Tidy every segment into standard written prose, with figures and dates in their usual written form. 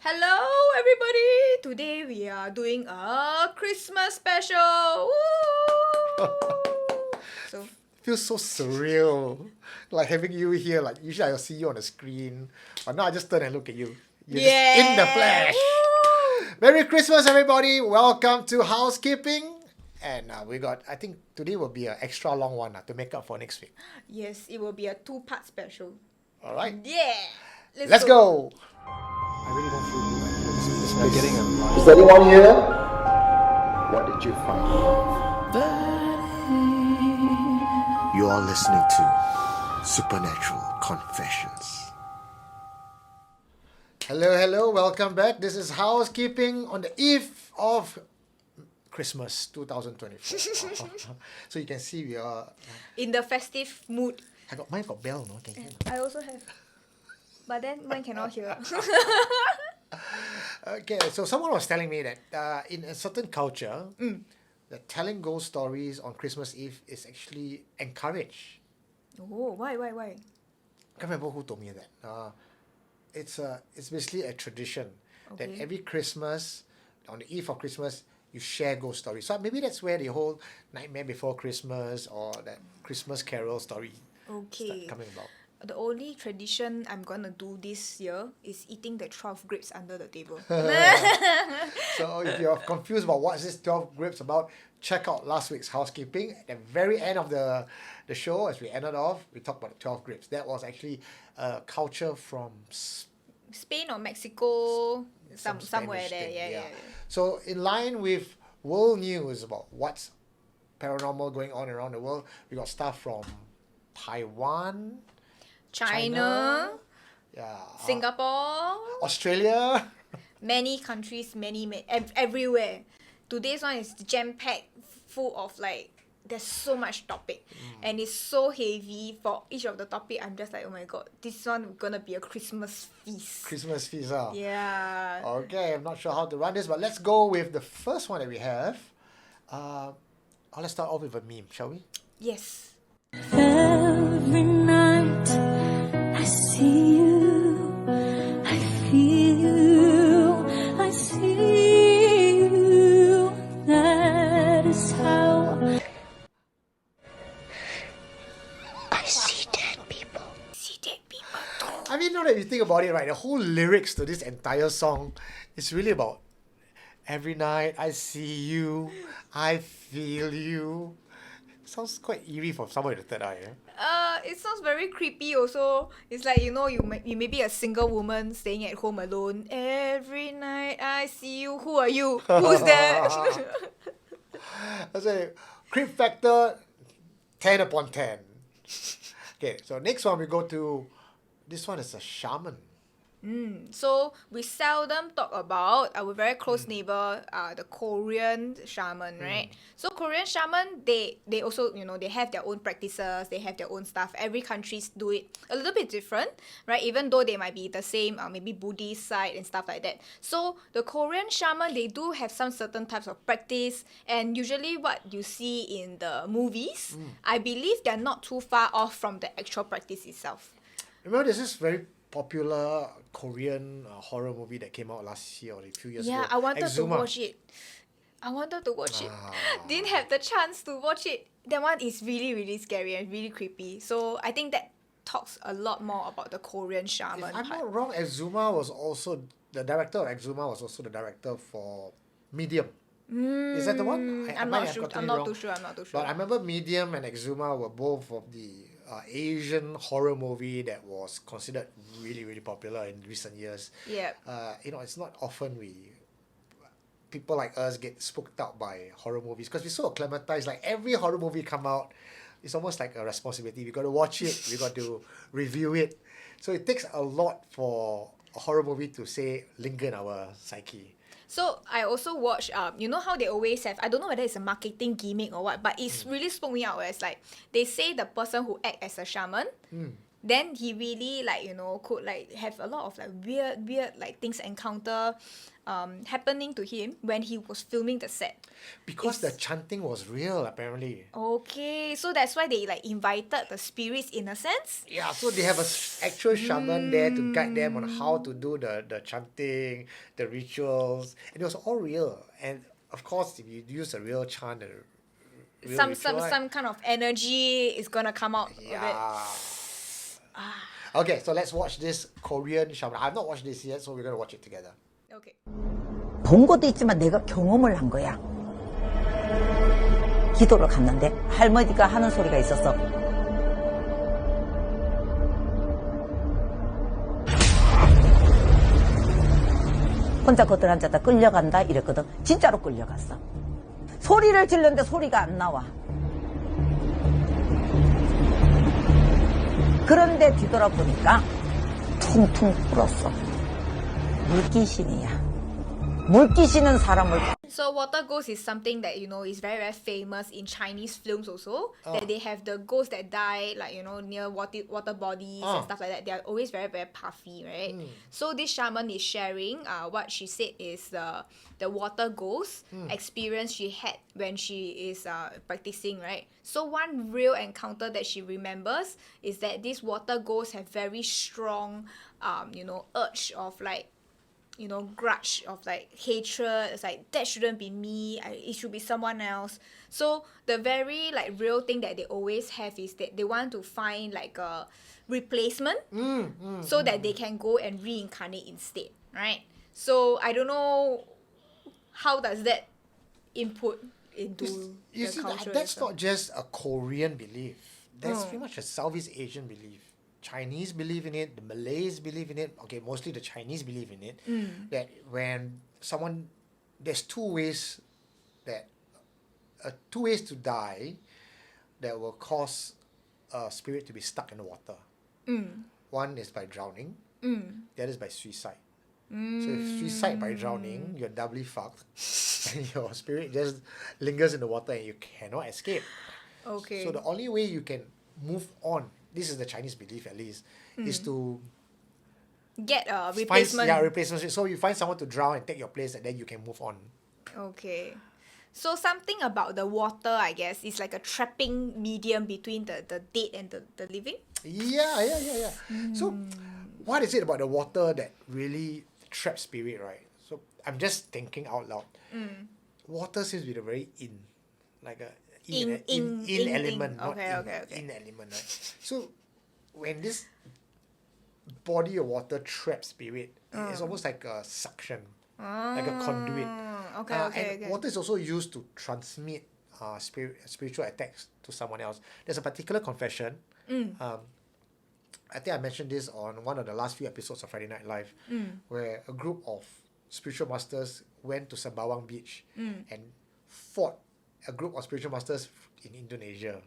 Hello, everybody! Today we are doing a Christmas special. Woo! So Feels so surreal, like having you here. Like usually I'll see you on the screen, but now I just turn and look at you. You're just in the flesh. Woo! Merry Christmas, everybody! Welcome to housekeeping. And I think today will be an extra long one to make up for next week. Yes, it will be a 2-part special. All right, Yeah! let's go. I really don't feel good. We're getting a Is anyone here? What did you find? You are listening to Supernatural Confessions. Hello, welcome back. This is housekeeping on the eve of Christmas 2024. So you can see we are. In the festive mood. Mine got bell, no? Can you hear? I also have. But then mine cannot hear. Okay, so someone was telling me that in a certain culture, that telling ghost stories on Christmas Eve is actually encouraged. Oh, why? I can't remember who told me that. It's basically a tradition that Okay. every Christmas, on the eve of Christmas, you share ghost stories. So maybe that's where the whole Nightmare Before Christmas or that Christmas Carol story start coming about. The only tradition I'm gonna do this year is eating the 12 grapes under the table. So if you're confused about what's this 12 grapes about, check out last week's housekeeping. At the very end of the show, as we ended off, we talked about the 12 grapes. That was actually a culture from Spain or Mexico, some somewhere Spanish there. thing, Yeah. So in line with world news about what's paranormal going on around the world, we got stuff from Taiwan, China, yeah, Singapore, Australia. many countries, everywhere. Today's one is jam-packed, full of there's so much topic. And it's so heavy for each of the topic. I'm just like, oh my god, this one gonna be a Christmas feast. Christmas feast, Yeah. Okay, I'm not sure how to run this, but let's go with the first one that we have. Let's start off with a meme, shall we? Yes. Every night I see you, I feel you, I see you. That is how I see dead people. See dead people too. I mean, now that you think about it, right, the whole lyrics to this entire song is really about every night I see you, I feel you. Sounds quite eerie for someone with a third eye. It sounds very creepy also. It's like, you may be a single woman staying at home alone. Every night I see you. Who are you? Who's that? I say, creep factor 10 upon 10. Okay, so next one we go to, this one is a shaman. So we seldom talk about our very close neighbor, the Korean shaman, right? So Korean shaman, they also, they have their own practices, they have their own stuff. Every countries do it a little bit different, right? Even though they might be the same, maybe Buddhist side and stuff like that. So the Korean shaman, they do have some certain types of practice, and usually what you see in the movies, I believe they're not too far off from the actual practice itself. Remember there's this very popular Korean horror movie that came out last year or a few years ago. Yeah, I wanted Exhuma. to watch it. Didn't have the chance to watch it. That one is really, really scary and really creepy. So I think that talks a lot more about the Korean shaman If I'm part. not wrong, Exhuma was also, the director of Exhuma was also the director for Medium. Is that the one? I I'm might not have sure. gotten I'm it not wrong. too sure. But I remember Medium and Exhuma were both of the Asian horror movie that was considered really, really popular in recent years. Yeah. It's not often people like us get spooked out by horror movies because we're so acclimatized. Like every horror movie come out, it's almost like a responsibility. We got to watch it. We got to review it. So it takes a lot for a horror movie to linger in our psyche. So I also watch, you know how they always have, I don't know whether it's a marketing gimmick or what, but it's really spooked me out where it's like, they say the person who act as a shaman, then he really like, could like have a lot of like weird like things encounter happening to him when he was filming the set. Because the chanting was real, apparently. Okay, so that's why they like invited the spirits in a sense. Yeah, so they have a actual shaman there to guide them on how to do the chanting, the rituals, and it was all real. And of course, if you use a real chant, a real Some ritual, some kind of energy is gonna come out of it. yeah. Okay, so let's watch this Korean shaman. I've not watched this yet, so we're gonna watch it together. Okay. 본 것도 있지만 내가 경험을 한 거야. 기도를 갔는데 할머니가 하는 소리가 있었어. 혼자 걷들 앉았다 끌려간다 이랬거든. 진짜로 끌려갔어. 소리를 질렀는데 소리가 안 나와. 그런데 뒤돌아보니까 퉁퉁 불었어. 물귀신이야. 물귀신은 사람을 So water ghost is something that is very very famous in Chinese films also. That they have the ghosts that die like near water bodies and stuff like that. They are always very very puffy, right? So this shaman is sharing what she said is the water ghost experience she had when she is practicing, right? So one real encounter that she remembers is that these water ghosts have very strong urge of like grudge, of like hatred. It's like, that shouldn't be me, it should be someone else. So the very like real thing that they always have is that they want to find like a replacement so that they can go and reincarnate instead, right? So I don't know how does that input into You the see, culture. that's not just a Korean belief. That's pretty much a Southeast Asian belief. Chinese believe in it, the Malays believe in it, okay, mostly the Chinese believe in it, that when someone, there's two ways to die that will cause a spirit to be stuck in the water. One is by drowning, the other is by suicide. So if suicide by drowning, you're doubly fucked, and your spirit just lingers in the water and you cannot escape. Okay. So the only way you can move on, this is the Chinese belief at least, is to get a find replacement. replacement. So you find someone to drown and take your place, and then you can move on. Okay. So something about the water, I guess, is like a trapping medium between the dead and the living. Yeah. So what is it about the water that really traps spirit, right? So I'm just thinking out loud. Water seems to be the very like a in in element, thing. not Okay. in element, right? So when this body of water traps spirit, it's almost like a suction, like a conduit. Okay. And water is also used to transmit spiritual attacks to someone else. There's a particular confession. I think I mentioned this on one of the last few episodes of Friday Night Live, where a group of spiritual masters went to Sembawang Beach and fought a group of spiritual masters in Indonesia,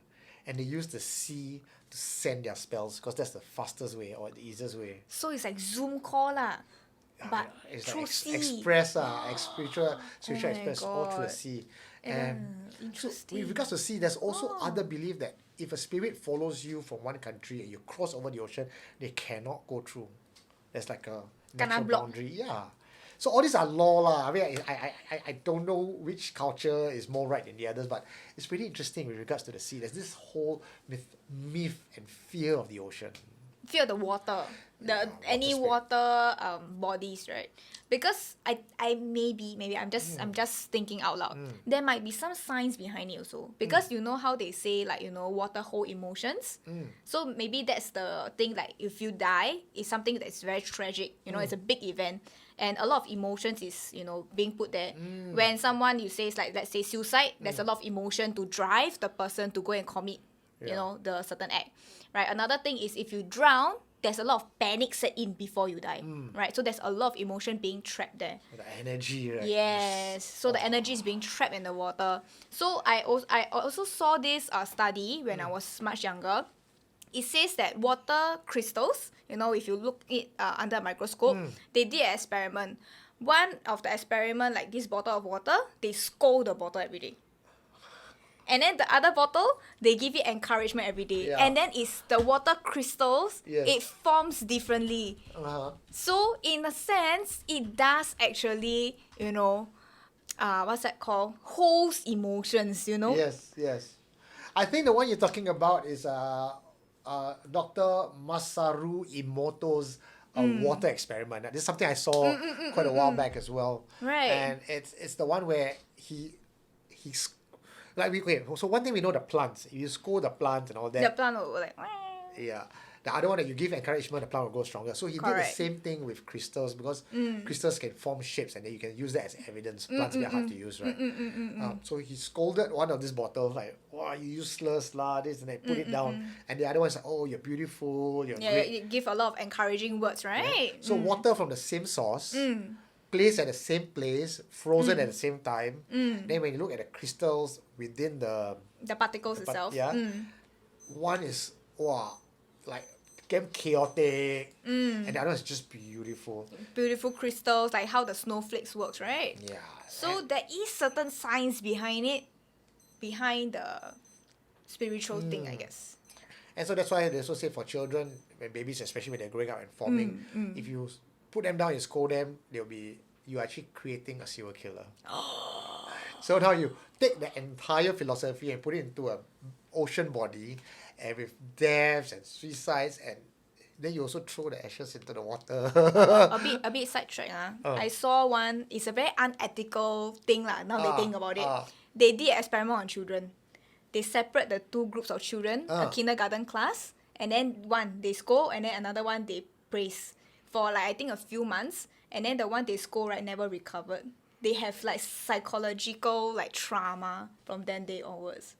and they used the sea to send their spells because that's the fastest way or the easiest way. So it's like Zoom call lah, but It's through like sea. express spiritual my express all through the God. sea. And so Interesting. with regards to sea, there's also other belief that if a spirit follows you from one country and you cross over the ocean, they cannot go through. There's like a Kena natural block. boundary. Yeah. So all these are law lah. I mean, I don't know which culture is more right than the others, but it's pretty interesting with regards to the sea. There's this whole myth and fear of the ocean. Fear the water, any spirit. water bodies, right? Because I maybe I'm just thinking out loud. There might be some science behind it also. Because you know how they say like water hold emotions. So maybe that's the thing. Like if you die, it's something that's very tragic. It's a big event, and a lot of emotions is being put there. When someone you say is like, let's say suicide, there's a lot of emotion to drive the person to go and commit the certain act, right? Another thing is if you drown, there's a lot of panic set in before you die, right? So there's a lot of emotion being trapped there. The energy, right? Yes, so the energy is being trapped in the water. So I also saw this study when I was much younger. It says that water crystals, if you look it under a microscope, they did an experiment. One of the experiment, like this bottle of water, they scold the bottle every day. And then the other bottle, they give it encouragement every day. Yeah. And then it's the water crystals, Yes. it forms differently. Uh-huh. So in a sense, it does actually, what's that called? Holds emotions, Yes, yes. I think the one you're talking about is Dr. Masaru Emoto's water experiment. This is something I saw quite a while back as well. Right. And it's the one where he's like so one thing we know, the plants. You scold the plants and all that. The plant will like, Yeah. The other one that you give encouragement, the plant will grow stronger. So he did the Correct. same thing with crystals because crystals can form shapes and then you can use that as evidence. Plants are hard to use, right? So he scolded one of these bottles like, "Wow, you useless lah," this and that. Put it down. And the other one's like, "Oh, you're beautiful. You're yeah, great." you give a lot of encouraging words, right? So water from the same source, placed at the same place, frozen at the same time. Then when you look at the crystals within the The particles itself. one is like damn chaotic, and the other one is just beautiful. Beautiful crystals, like how the snowflakes works, right? Yeah. So there is certain science behind it, behind the spiritual thing, I guess. And so that's why they also say for children, when babies, especially when they're growing up and forming, if you put them down and scold them, you're actually creating a serial killer. So now you take the entire philosophy and put it into an ocean body, and with deaths and suicides, and then you also throw the ashes into the water. a bit sidetrack. I saw one, it's a very unethical thing lah, now they think about it. They did an experiment on children. They separate the two groups of children, a kindergarten class, and then one they scold, and then another one they praise for like I think a few months, and then the one they scold right never recovered. They have like psychological like trauma from that day onwards.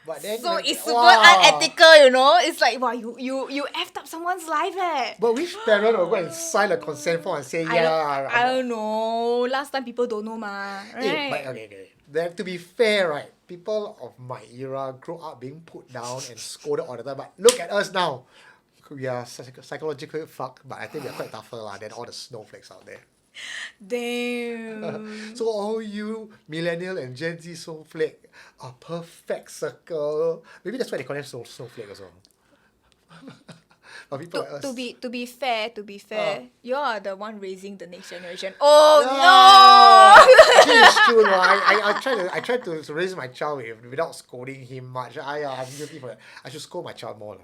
But then So when- it's super unethical, It's like, wow, you effed up someone's life, But which parent will go and sign a consent form and say, I don't know. Last time people don't know, ma. Right? But okay. Then to be fair, right, people of my era grew up being put down and scolded all the time. But look at us now. We are psychologically fucked, but I think we're quite tougher than all the snowflakes out there. Damn. So all you millennial and Gen Z snowflake are perfect circle. Maybe that's why they call them snowflake as well. But people like us. To be fair, you are the one raising the next generation. Oh Actually, it's true. No? I try to raise my child without scolding him much. I'm guilty for that. I should scold my child more.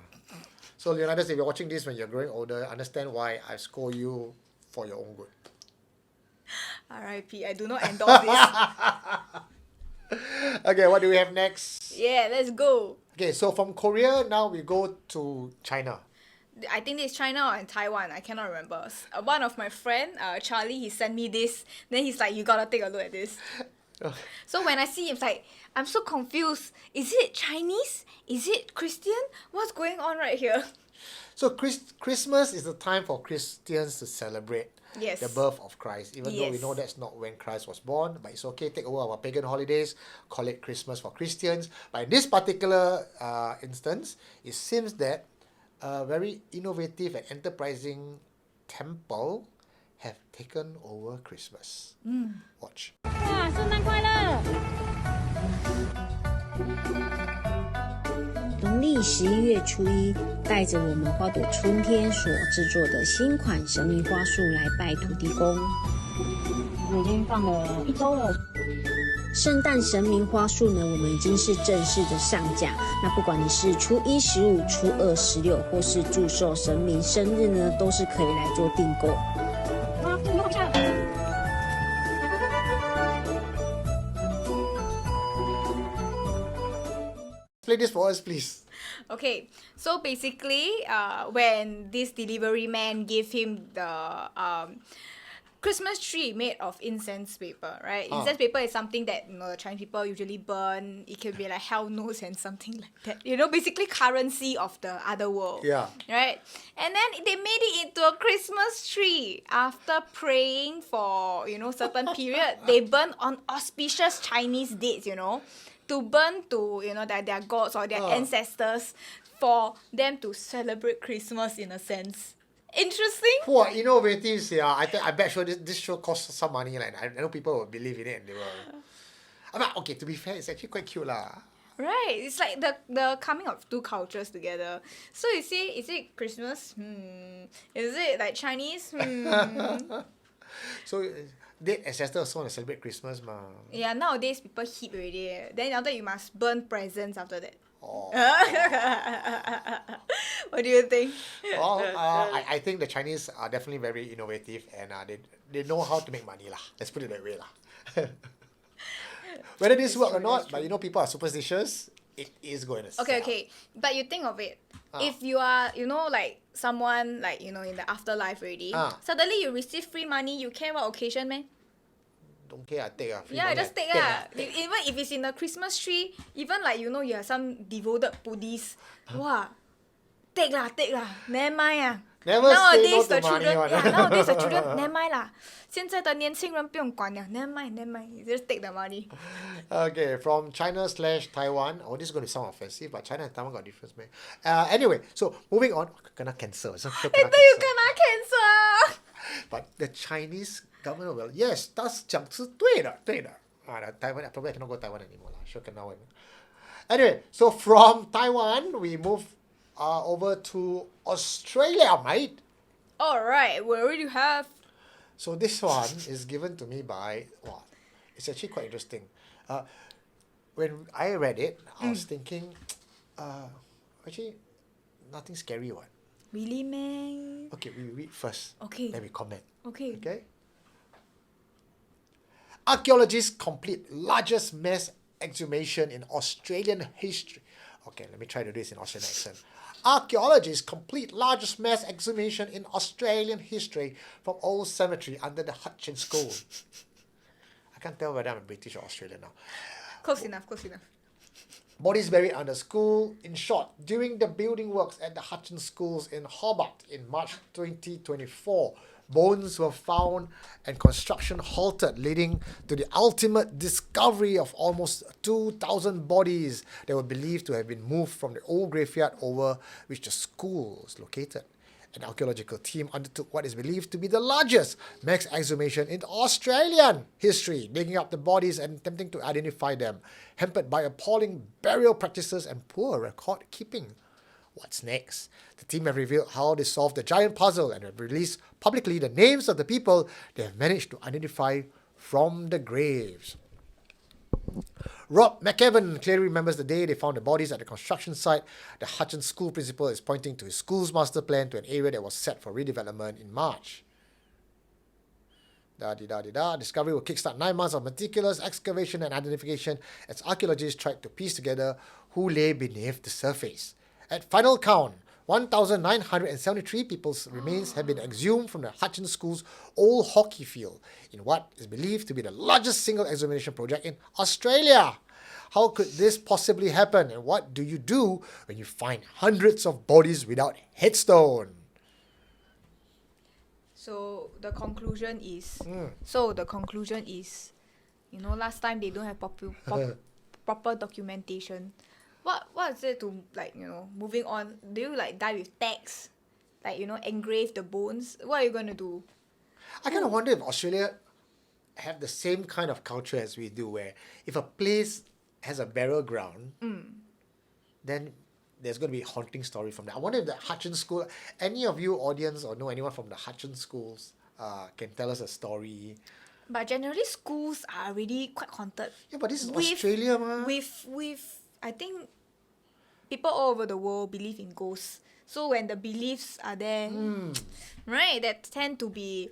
So Leonidas, if you're watching this when you're growing older, understand why I scold you for your own good. no! R.I.P. I do not endorse this. Okay, what do we have next? Yeah, let's go. Okay, so from Korea, now we go to China. I think it's China or in Taiwan. I cannot remember. One of my friend, Charlie, he sent me this. Then he's like, you gotta take a look at this. So when I see him, it's like, I'm so confused. Is it Chinese? Is it Christian? What's going on right here? So Christmas is the time for Christians to celebrate Yes. the birth of Christ. Even though we Yes. know that's not when Christ was born, but it's okay, take over our pagan holidays, call it Christmas for Christians. But in this particular instance, it seems that a very innovative and enterprising temple have taken over Christmas. Watch. 哇，圣诞快乐！农历11月初1，带着我们花朵春天所制作的新款神明花束来拜土地公。我们已经放了1周了。圣诞神明花束呢，我们已经是正式的上架。那不管你是初1、15、初2、16，或是祝寿神明生日呢，都是可以来做订购。Play this for us, please. Okay, so basically, when this delivery man gave him the Christmas tree made of incense paper, right? Incense paper is something that the Chinese people usually burn. It can be like hell knows and something like that. Basically currency of the other world. Yeah. Right? And then they made it into a Christmas tree after praying for, certain period. They burn on auspicious Chinese dates, to burn to, their gods or their ancestors for them to celebrate Christmas in a sense. Interesting. Wow, innovative, yeah. I bet sure this show costs some money. Like I know people will believe in it and they will. Okay, to be fair, it's actually quite cute lah. Right, it's like the coming of two cultures together. So you see, is it Christmas? Is it like Chinese? So, dead ancestors also want to celebrate Christmas, ma. Yeah, nowadays people hip already. Then after you must burn presents after that. Oh. What do you think? Well, I think the Chinese are definitely very innovative and they know how to make money lah. Let's put it that way lah. Whether this work or not, but people are superstitious, it is going to sell. Okay. But you think of it. If you are, like someone like, in the afterlife already, suddenly you receive free money, you care what occasion, man? Don't care, I take free Yeah, money, just take lah. Even if it's in the Christmas tree, even like, you have some devoted Buddhists. Wow. Take lah. Never mind. Never say no Nowadays the to money children, one. nowadays the children, never mind lah. 现在的年轻人不用管了 never mind. You just take the money. Okay, from China/Taiwan. Oh, this is going to sound offensive, but China and Taiwan got difference, man. Anyway, so moving on. Kena cancel. So Later you kena cancel. But the Chinese government will, yes, 讲是对的. Taiwan, probably I cannot go Taiwan anymore. Sure cannot. Anyway, so from Taiwan, we move over to Australia, mate. Alright, we already have. So this one is given to me by, it's actually quite interesting. When I read it, I was thinking, actually, nothing scary, what? Really, man? Okay, we read first. Okay. Then we comment. Okay. Archaeologists complete largest mass exhumation in Australian history. Okay, let me try to do this in Australian accent. Archaeologists complete largest mass exhumation in Australian history from old cemetery under the Hutchins School. I can't tell whether I'm British or Australian now. Close enough. Bodies buried under school. In short, during the building works at the Hutchins Schools in Hobart in March 2024, bones were found and construction halted, leading to the ultimate discovery of almost 2,000 bodies that were believed to have been moved from the old graveyard over which the school was located. An archaeological team undertook what is believed to be the largest mass exhumation in Australian history, digging up the bodies and attempting to identify them, hampered by appalling burial practices and poor record keeping. What's next? The team have revealed how they solved the giant puzzle and have released publicly the names of the people they have managed to identify from the graves. Rob McEvan clearly remembers the day they found the bodies at the construction site. The Hutchins School principal is pointing to his school's master plan to an area that was set for redevelopment in March. Discovery will kickstart 9 months of meticulous excavation and identification as archaeologists tried to piece together who lay beneath the surface. At final count, 1,973 people's remains have been exhumed from the Hutchins School's old hockey field in what is believed to be the largest single exhumation project in Australia. How could this possibly happen, and what do you do when you find hundreds of bodies without headstone? So the conclusion is, last time they don't have proper documentation. What is it to, moving on? Do you die with tags? Engrave the bones? What are you gonna do? I kind of wonder if Australia have the same kind of culture as we do, where if a place has a burial ground, then there's going to be a haunting story from that. I wonder if the Hutchins School, any of you audience or know anyone from the Hutchins Schools can tell us a story. But generally schools are already quite haunted. Yeah, but this is Australia, ma. With I think people all over the world believe in ghosts. So when the beliefs are there, right, that tend to be,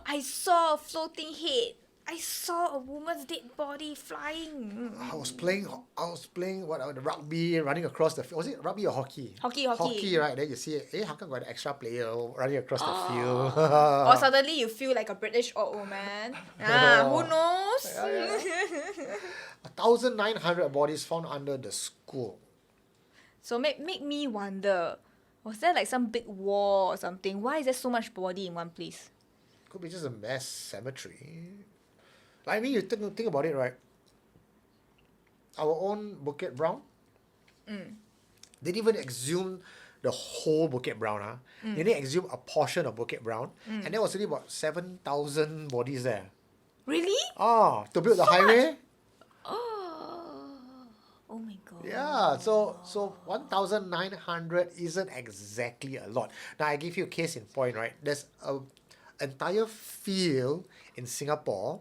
I saw a floating head. I saw a woman's dead body flying. I was playing the rugby, running across the field. Was it rugby or hockey? Hockey. Hockey, right? Then you see, how come got an extra player running across the field? Or suddenly you feel like a British old woman. Who knows? 1,900 bodies found under the school. So make me wonder, was there some big war or something? Why is there so much body in one place? Could be just a mass cemetery. I mean, you think about it, right? Our own Bukit Brown, they didn't even exhume the whole Bukit Brown. They didn't exhume a portion of Bukit Brown. And there was only about 7,000 bodies there. Really? To build the highway. Oh Oh my god. Yeah, so 1,900 isn't exactly a lot. Now I give you a case in point, right? There's a entire field in Singapore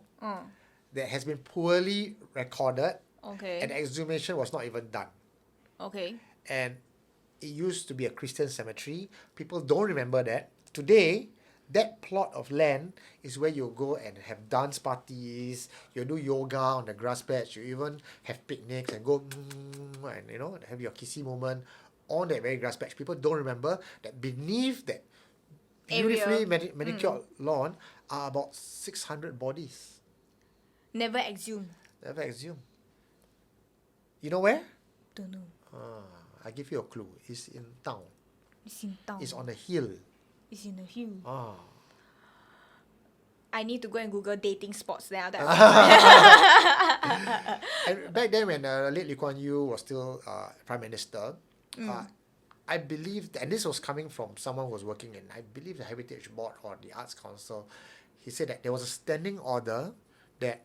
that has been poorly recorded, Okay. and exhumation was not even done. Okay. And it used to be a Christian cemetery. People don't remember that. Today, that plot of land is where you go and have dance parties, you do yoga on the grass patch, you even have picnics and go and have your kissy moment on that very grass patch. People don't remember that beneath that beautifully manicured lawn are about 600 bodies. Never exhumed. Never exhumed. You know where? Don't know. I give you a clue. It's in town. It's in town. It's on a hill. It's in a hill. Ah. I need to go and Google dating spots now. And back then, when late Lee Kuan Yew was still Prime Minister, I believe, and this was coming from someone who was working in, I believe, the Heritage Board or the Arts Council. He said that there was a standing order that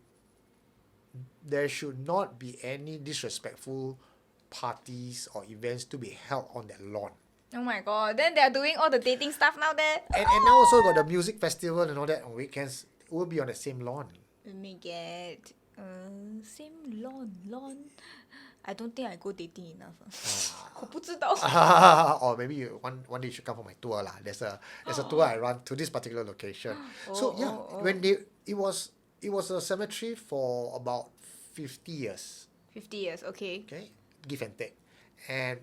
there should not be any disrespectful parties or events to be held on that lawn. Oh my god. Then they're doing all the dating stuff now there. And now also got the music festival and all that on weekends. It will be on the same lawn. Let me get same lawn. I don't think I go dating enough. 我不知道. Or maybe one day you should come for my tour lah. There's a tour I run to this particular location. When it was a cemetery for about 50 years. 50 years, okay. Okay, give and take. And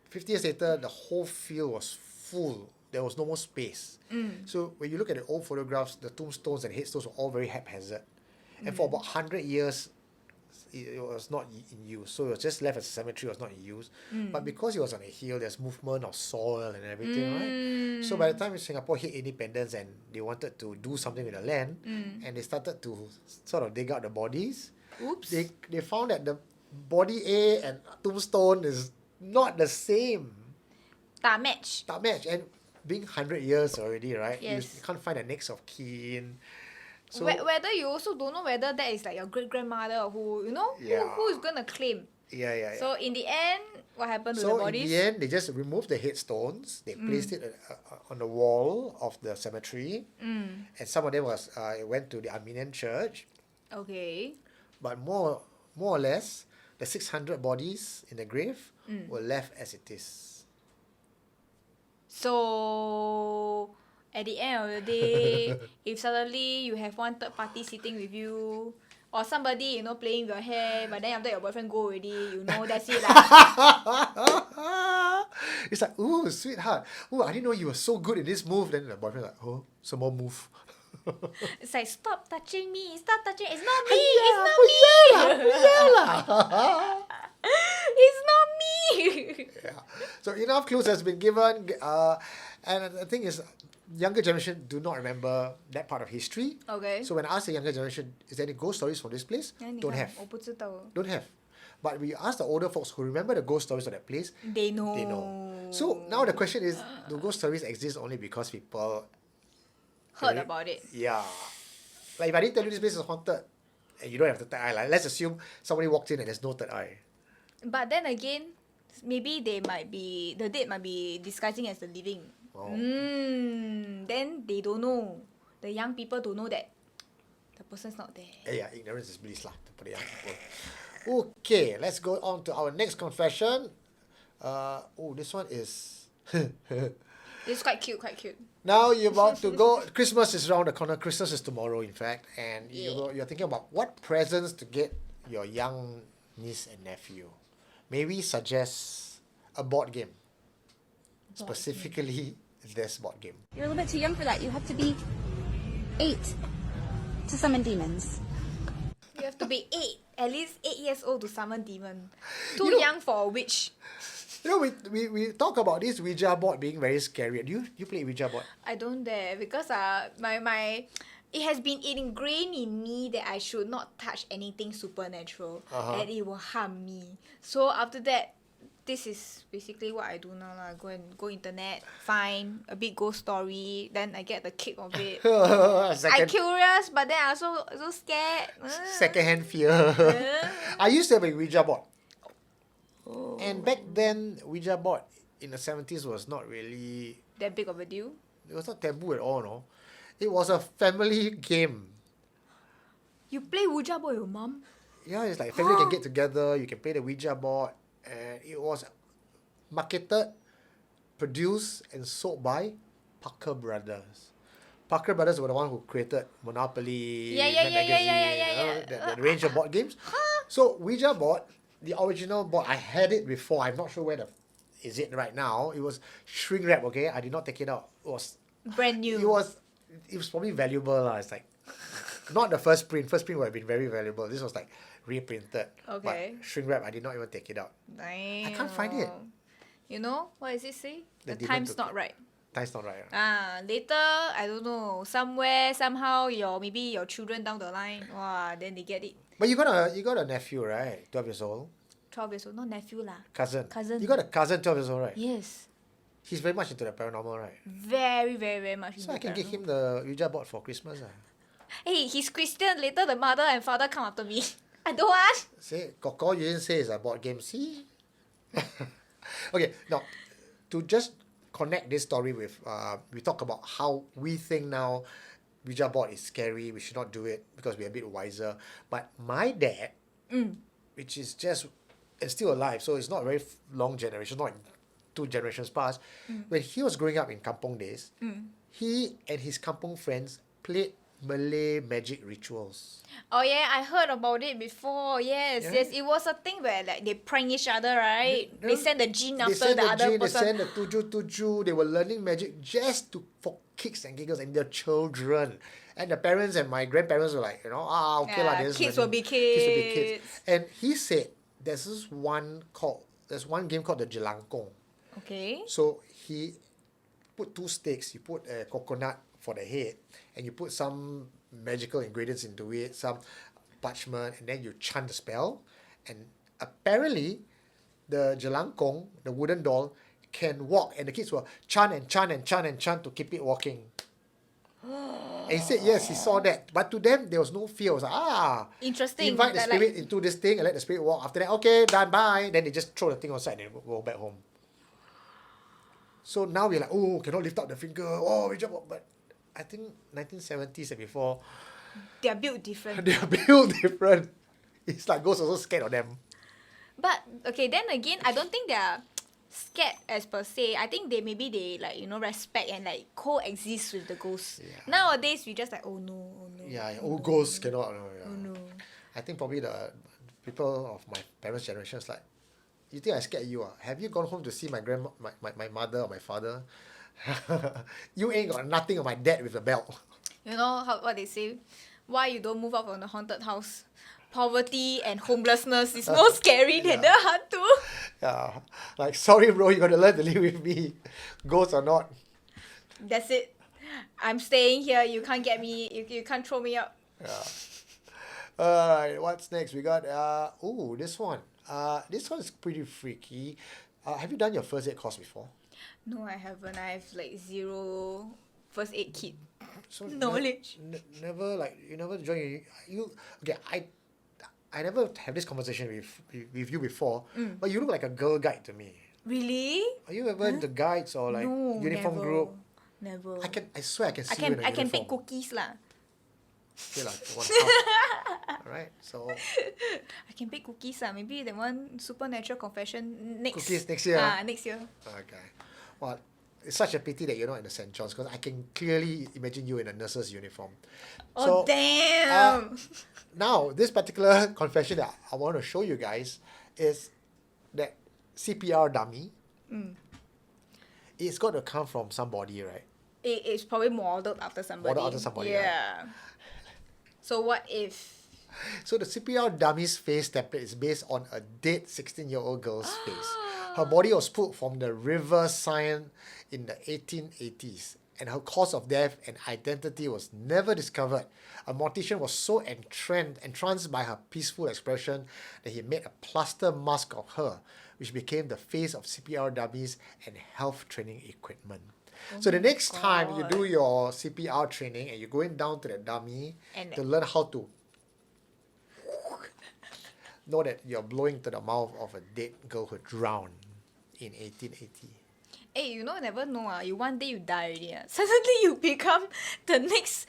50 years later, the whole field was full. There was no more space. So when you look at the old photographs, the tombstones and headstones were all very haphazard. And for about 100 years, it was not in use. So it was just left as a cemetery, it was not in use. But because it was on a hill, there's movement of soil and everything, right? So by the time Singapore hit independence and they wanted to do something with the land, and they started to sort of dig out the bodies, Oops. they found that the body A and tombstone is not the same. Tak match. Tak match. And being 100 years already, right? Yes. You can't find a next of kin. So Whether you also don't know whether that is like your great-grandmother or who, who is going to claim. yeah. So in the end, what happened to the So bodies? in the end, they just removed the headstones. They placed it on the wall of the cemetery. And some of them went to the Armenian church. Okay. But more or less, the 600 bodies in the grave were left as it is. So at the end of the day, if suddenly you have one third party sitting with you, or somebody, playing with your hair, but then after your boyfriend go already, that's it lah. It's like, ooh, sweetheart. Ooh, I didn't know you were so good in this move. Then the boyfriend like, oh, some more move. It's like, stop touching me. It's not me. It's not me. It's not me. Yeah. So enough clues has been given. And the thing is, younger generation do not remember that part of history. Okay. So when I ask the younger generation, is there any ghost stories from this place? Don't have. 我不知道. Don't have. But we ask the older folks who remember the ghost stories of that place. They know. They know. So now the question is, do ghost stories exist only because people Heard about it. Yeah. Like if I didn't tell you this place is haunted, and you don't have the third eye, like let's assume somebody walked in and there's no third eye. But then again, maybe the dead might be disguising as the living. Then they don't know. The young people don't know that the person's not there. Yeah, ignorance is bliss lah for the young people. Okay, let's go on to our next confession. This one is It's quite cute. now you're about to go. Christmas is around the corner. Christmas is tomorrow, in fact, and you're thinking about what presents to get your young niece and nephew. Maybe suggest a board game. Specifically, this board game. You're a little bit too young for that. You have to be 8 to summon demons. You have to be 8, at least 8 years old to summon demon. Too young for a witch. We talk about this Oujia board being very scary. Do you play Oujia board? I don't dare because my it has been ingrained in me that I should not touch anything supernatural and it will harm me. So after that, this is basically what I do now lah. Go internet, find a big ghost story, then I get the kick of it. I curious, but then I also so scared. Secondhand fear. I used to have a Oujia board. And back then, Ouija board in the 70s was not really, That big of a deal? it was not taboo at all, no. It was a family game. You play Ouija board with your mom? Yeah, it's like family can get together, you can play the Ouija board, and it was marketed, produced, and sold by Parker Brothers. Parker Brothers were the one who created Monopoly, Yeah. the range of board games. So Ouija board, the original board, I had it before. I'm not sure where is it right now. It was shrink wrap. Okay, I did not take it out. It was Brand new. It was probably valuable lah. It's like not the first print. First print would have been very valuable. This was like reprinted. Okay. But shrink wrap, I did not even take it out. Damn. I can't find it. You know, what does it say? The The demon time's took not it. right. Time's not right. Ah. Later, I don't know, somewhere, somehow, maybe your children down the line, then they get it. But you got a nephew, right? 12 years old. 12 years old, not nephew lah. Cousin. Cousin. You got a cousin 12 years old, right? Yes. He's very much into the paranormal, right? Very, very, very much. So I into can give paranormal. him the Ouija board for Christmas. Hey, he's Christian. Later, the mother and father come after me. I don't want. Say, Koko, you didn't say it's a board game. See? Okay, now, to just connect this story with, we talk about how we think now Ouija board is scary, we should not do it because we're a bit wiser. But my dad, which is just, is still alive, so it's not a very long generation, not 2 generations past. When he was growing up in kampong days, he and his kampong friends played Malay magic rituals. Oh yeah, I heard about it before. Yes, Yeah. yes. It was a thing where like they prank each other, right? They send the jinn They after send the other jinn, they person. send the tuju. They were learning magic just for kicks and giggles and their children. And the parents and my grandparents were like, okay lah. Yeah, this is kids learning. will be Kids will be kids. And he said there's one game called the Jelangkong. Okay. So he put 2 sticks, you put a coconut for the head, and you put some magical ingredients into it, some parchment, and then you chant the spell. And apparently, the Jelangkong, the wooden doll, can walk, and the kids will chant and chant and chant and chant to keep it walking. And he said, yes, he saw that. But to them, there was no fear. It was like, Interesting. invite the Like- spirit into this thing and let the spirit walk. After that, okay, done, bye. Then they just throw the thing outside and go back home. So now we're like, cannot lift up the finger. We jump up. But I think 1970s and before, They're built different. they are built different. It's like ghosts also scared of them. But okay, then again, I don't think they're scared as per se. I think they respect and like coexist with the ghosts. Yeah. Nowadays we just like oh no. Yeah, ghosts cannot. Oh no. I think probably the people of my parents' generation is like, you think I scared you? Have you gone home to see my my mother or my father? You ain't got nothing on my dad with a belt. You know what they say? Why you don't move out from the haunted house? Poverty and homelessness is more scary than the hantu. Yeah, like sorry bro, you gotta learn to live with me, ghosts or not. That's it. I'm staying here. You can't get me. You can't throw me out. Yeah. Alright, what's next? We got this one. This one is pretty freaky. Have you done your first aid course before? No, I haven't. I have like 0 first aid kit. So Knowledge. Never you never join you. Okay, I never have this conversation with you before, but you look like a girl guide to me. Really? Are you ever into guides or like No, uniform never. group? Never. I swear I can see I you in a can uniform. bake cookies lah. Okay, like, one half. Alright, so I can bake cookies lah. Maybe that one supernatural confession next. Cookies next year. Next year. okay. Well, it's such a pity that you're not in the St. John's because I can clearly imagine you in a nurse's uniform. Oh damn! Now, this particular confession that I want to show you guys is that CPR dummy. It's got to come from somebody, right? It's probably modeled after somebody. Modeled after somebody, Yeah. So what if? So the CPR dummy's face template is based on a dead 16-year-old girl's face. Her body was pulled from the River Seine in the 1880s, and her cause of death and identity was never discovered. A mortician was so entranced by her peaceful expression that he made a plaster mask of her, which became the face of CPR dummies and health training equipment. So the next time you do your CPR training and you're going down to the dummy And to learn how to know that you're blowing to the mouth of a dead girl who drowned in 1880. Hey, you know, never know. You one day you die already. Suddenly you become the next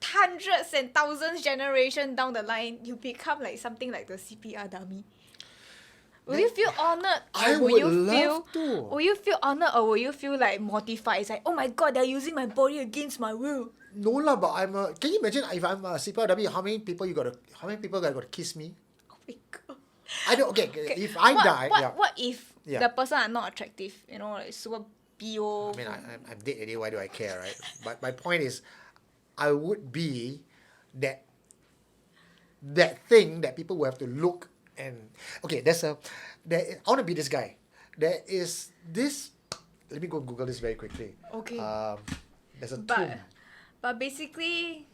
hundreds and thousands generation down the line. You become like something like the CPR dummy. Will you feel honored? I Or will would you love feel, to. Will you feel honored or will you feel like mortified? It's like, oh my god, they're using my body against my will. No lah, but can you imagine if I'm a CPR dummy, how many people got to kiss me? Oh my god. I don't. Okay, if I die, What if Yeah. the person are not attractive? You know, like super bio. I mean, I'm dead already. Why do I care, right? But my point is, I would be that thing that people will have to look and okay. I want to be this guy. There is this. Let me go Google this very quickly. Okay. There's a tomb. But basically,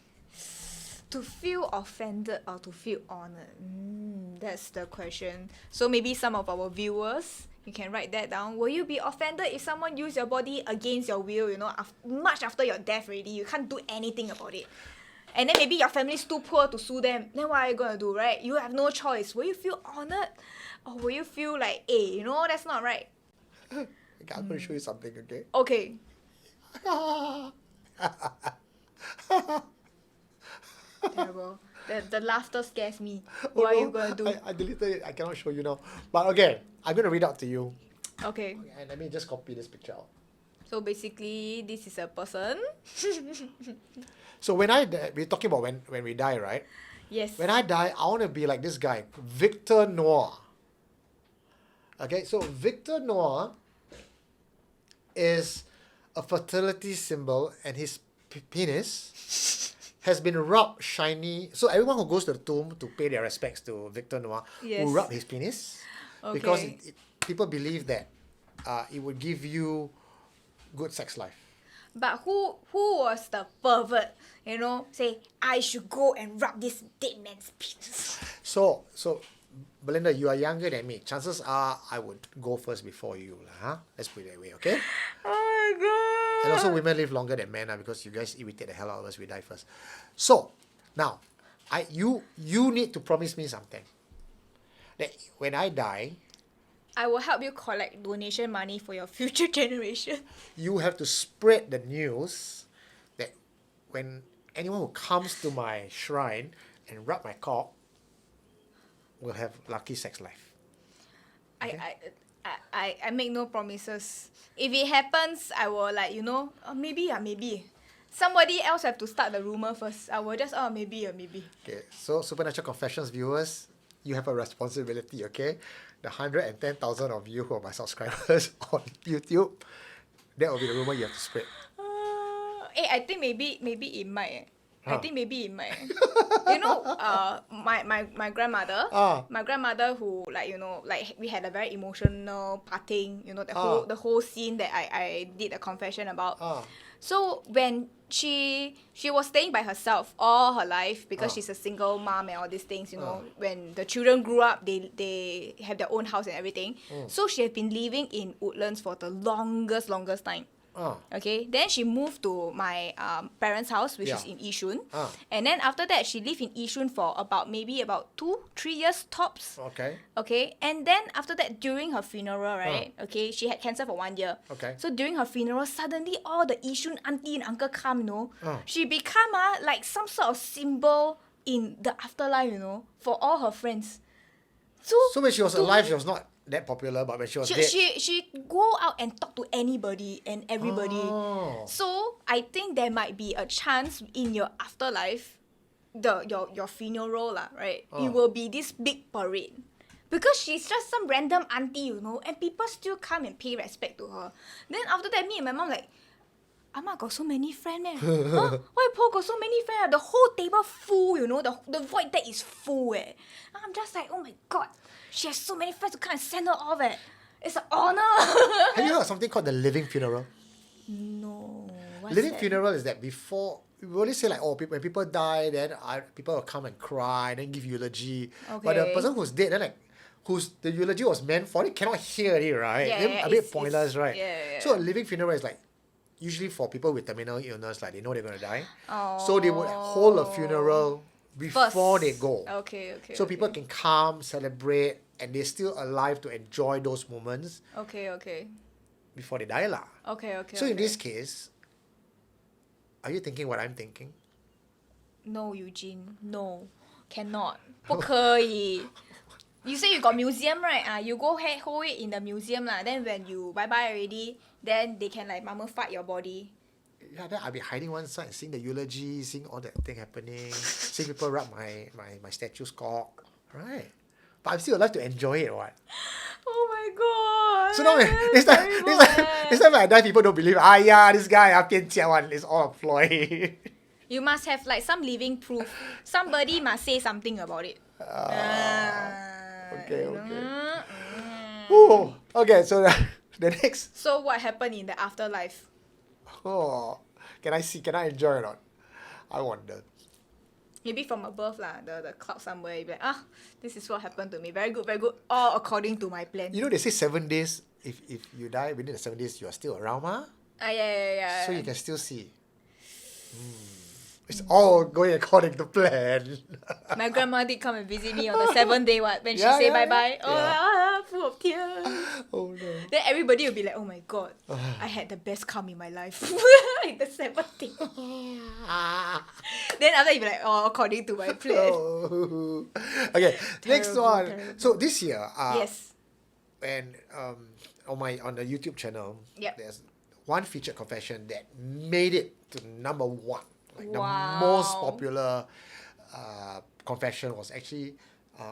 to feel offended or to feel honored, that's the question. So maybe some of our viewers, you can write that down. Will you be offended if someone use your body against your will? You know, much after your death already, you can't do anything about it. And then maybe your family's too poor to sue them. Then what are you gonna do, right? You have no choice. Will you feel honored, or will you feel like, hey, you know, that's not right? Okay, I'm going to show you something. Okay. Okay. Terrible. The laughter scares me. What are you gonna do? I deleted it. I cannot show you now. But okay, I'm going to read out to you. Okay. And let me just copy this picture out. So basically, this is a person. So we're talking about when we die, right? Yes. When I die, I want to be like this guy, Victor Noir. Okay, so Victor Noir is a fertility symbol, and his penis has been rubbed shiny. So everyone who goes to the tomb to pay their respects to Victor Noir Yes. will rub his penis because Okay. people believe that it would give you good sex life. But who was the pervert? You know, say I should go and rub this dead man's penis. So Belinda, you are younger than me. Chances are I would go first before you, huh? Let's put it that way, okay? Oh my god. And also, women live longer than men because you guys irritate the hell out of us. We die first. So now, you need to promise me something. That when I die, I will help you collect donation money for your future generation. you have to spread the news that when anyone who comes to my shrine and rub my cock will have lucky sex life. I make no promises. If it happens, I will maybe. Somebody else have to start the rumor first. I will just maybe. Okay, so Supernatural Confessions viewers, you have a responsibility, okay? The 110,000 of you who are my subscribers on YouTube, that will be the rumor you have to spread. I think maybe it might. I Huh. think maybe it might. You know, my grandmother. My grandmother who we had a very emotional parting. You know, the whole scene that I did a confession about. So when she was staying by herself all her life because she's a single mom and all these things, you know, when the children grew up, they have their own house and everything. So she had been living in Woodlands for the longest time. Okay, then she moved to my parents' house, which is in Yishun. And then after that, she lived in Yishun for about 2-3 years tops. Okay. Okay, and then after that, during her funeral, right? Okay, she had cancer for 1 year. Okay. So during her funeral, suddenly all the Yishun auntie and uncle come, you know. She become like some sort of symbol in the afterlife, you know, for all her friends. So when she was alive, she was not that popular, but when she was dead... She go out and talk to anybody and everybody. So I think there might be a chance in your afterlife, your funeral lah, right? It will be this big parade. Because she's just some random auntie, you know, and people still come and pay respect to her. Then after that, me and my mom like, Amma got so many friends, man. Huh? Why Paul got so many friends? The whole table full, you know, the void deck is full, eh. I'm just like, oh my god, she has so many friends to come and send her off, eh. It's an honor. Have you heard of something called the living funeral? No. What's Living that? funeral is that before... We always say like, when people die, then people will come and cry, then give eulogy. But the Okay. person who's dead, then like, whose the eulogy was meant for, they cannot hear it, right? Yeah, Then yeah, a bit it's- pointless, right? yeah. So a living funeral is like, usually for people with terminal illness, like they know they're going to die. So they would hold a funeral before they go. Okay. So people can come, celebrate, and they're still alive to enjoy those moments Okay. before they die lah. Okay. So in this case, are you thinking what I'm thinking? No, Eugene. No. Cannot. 不可以. You say you got museum, right? You go hold it in the museum lah. Then when you bye-bye already, then they can like mummify your body. Yeah, then I'll be hiding one side, seeing the eulogy, seeing all that thing happening, seeing people rub my statue's cock, right? But I'm still alive to enjoy it, what? Oh my god. So now next time when I die, people don't believe, this guy, 变家 one, it's all a ploy. You must have like some living proof. Somebody must say something about it. Okay. Ooh, okay, so the next. So what happened in the afterlife? Oh, can I enjoy it or not? I wonder. Maybe from above lah, the cloud somewhere. You be like, this is what happened to me. Very good. All according to my plan. You know they say 7 days. If you die within the 7 days, you are still around, huh? Yeah. So you can still see. It's all going according to plan. My grandma did come and visit me on the 7th day. When she say bye-bye, full of tears. Oh no. Then everybody will be like, oh my god, I had the best come in my life. In the 7th day. Then after you'll be like, according to my plan. Oh. Okay, next one. Terrible. So this year, Yes. and on the YouTube channel, Yep. there's one featured confession that made it to number 1. Like Wow. the most popular confession was actually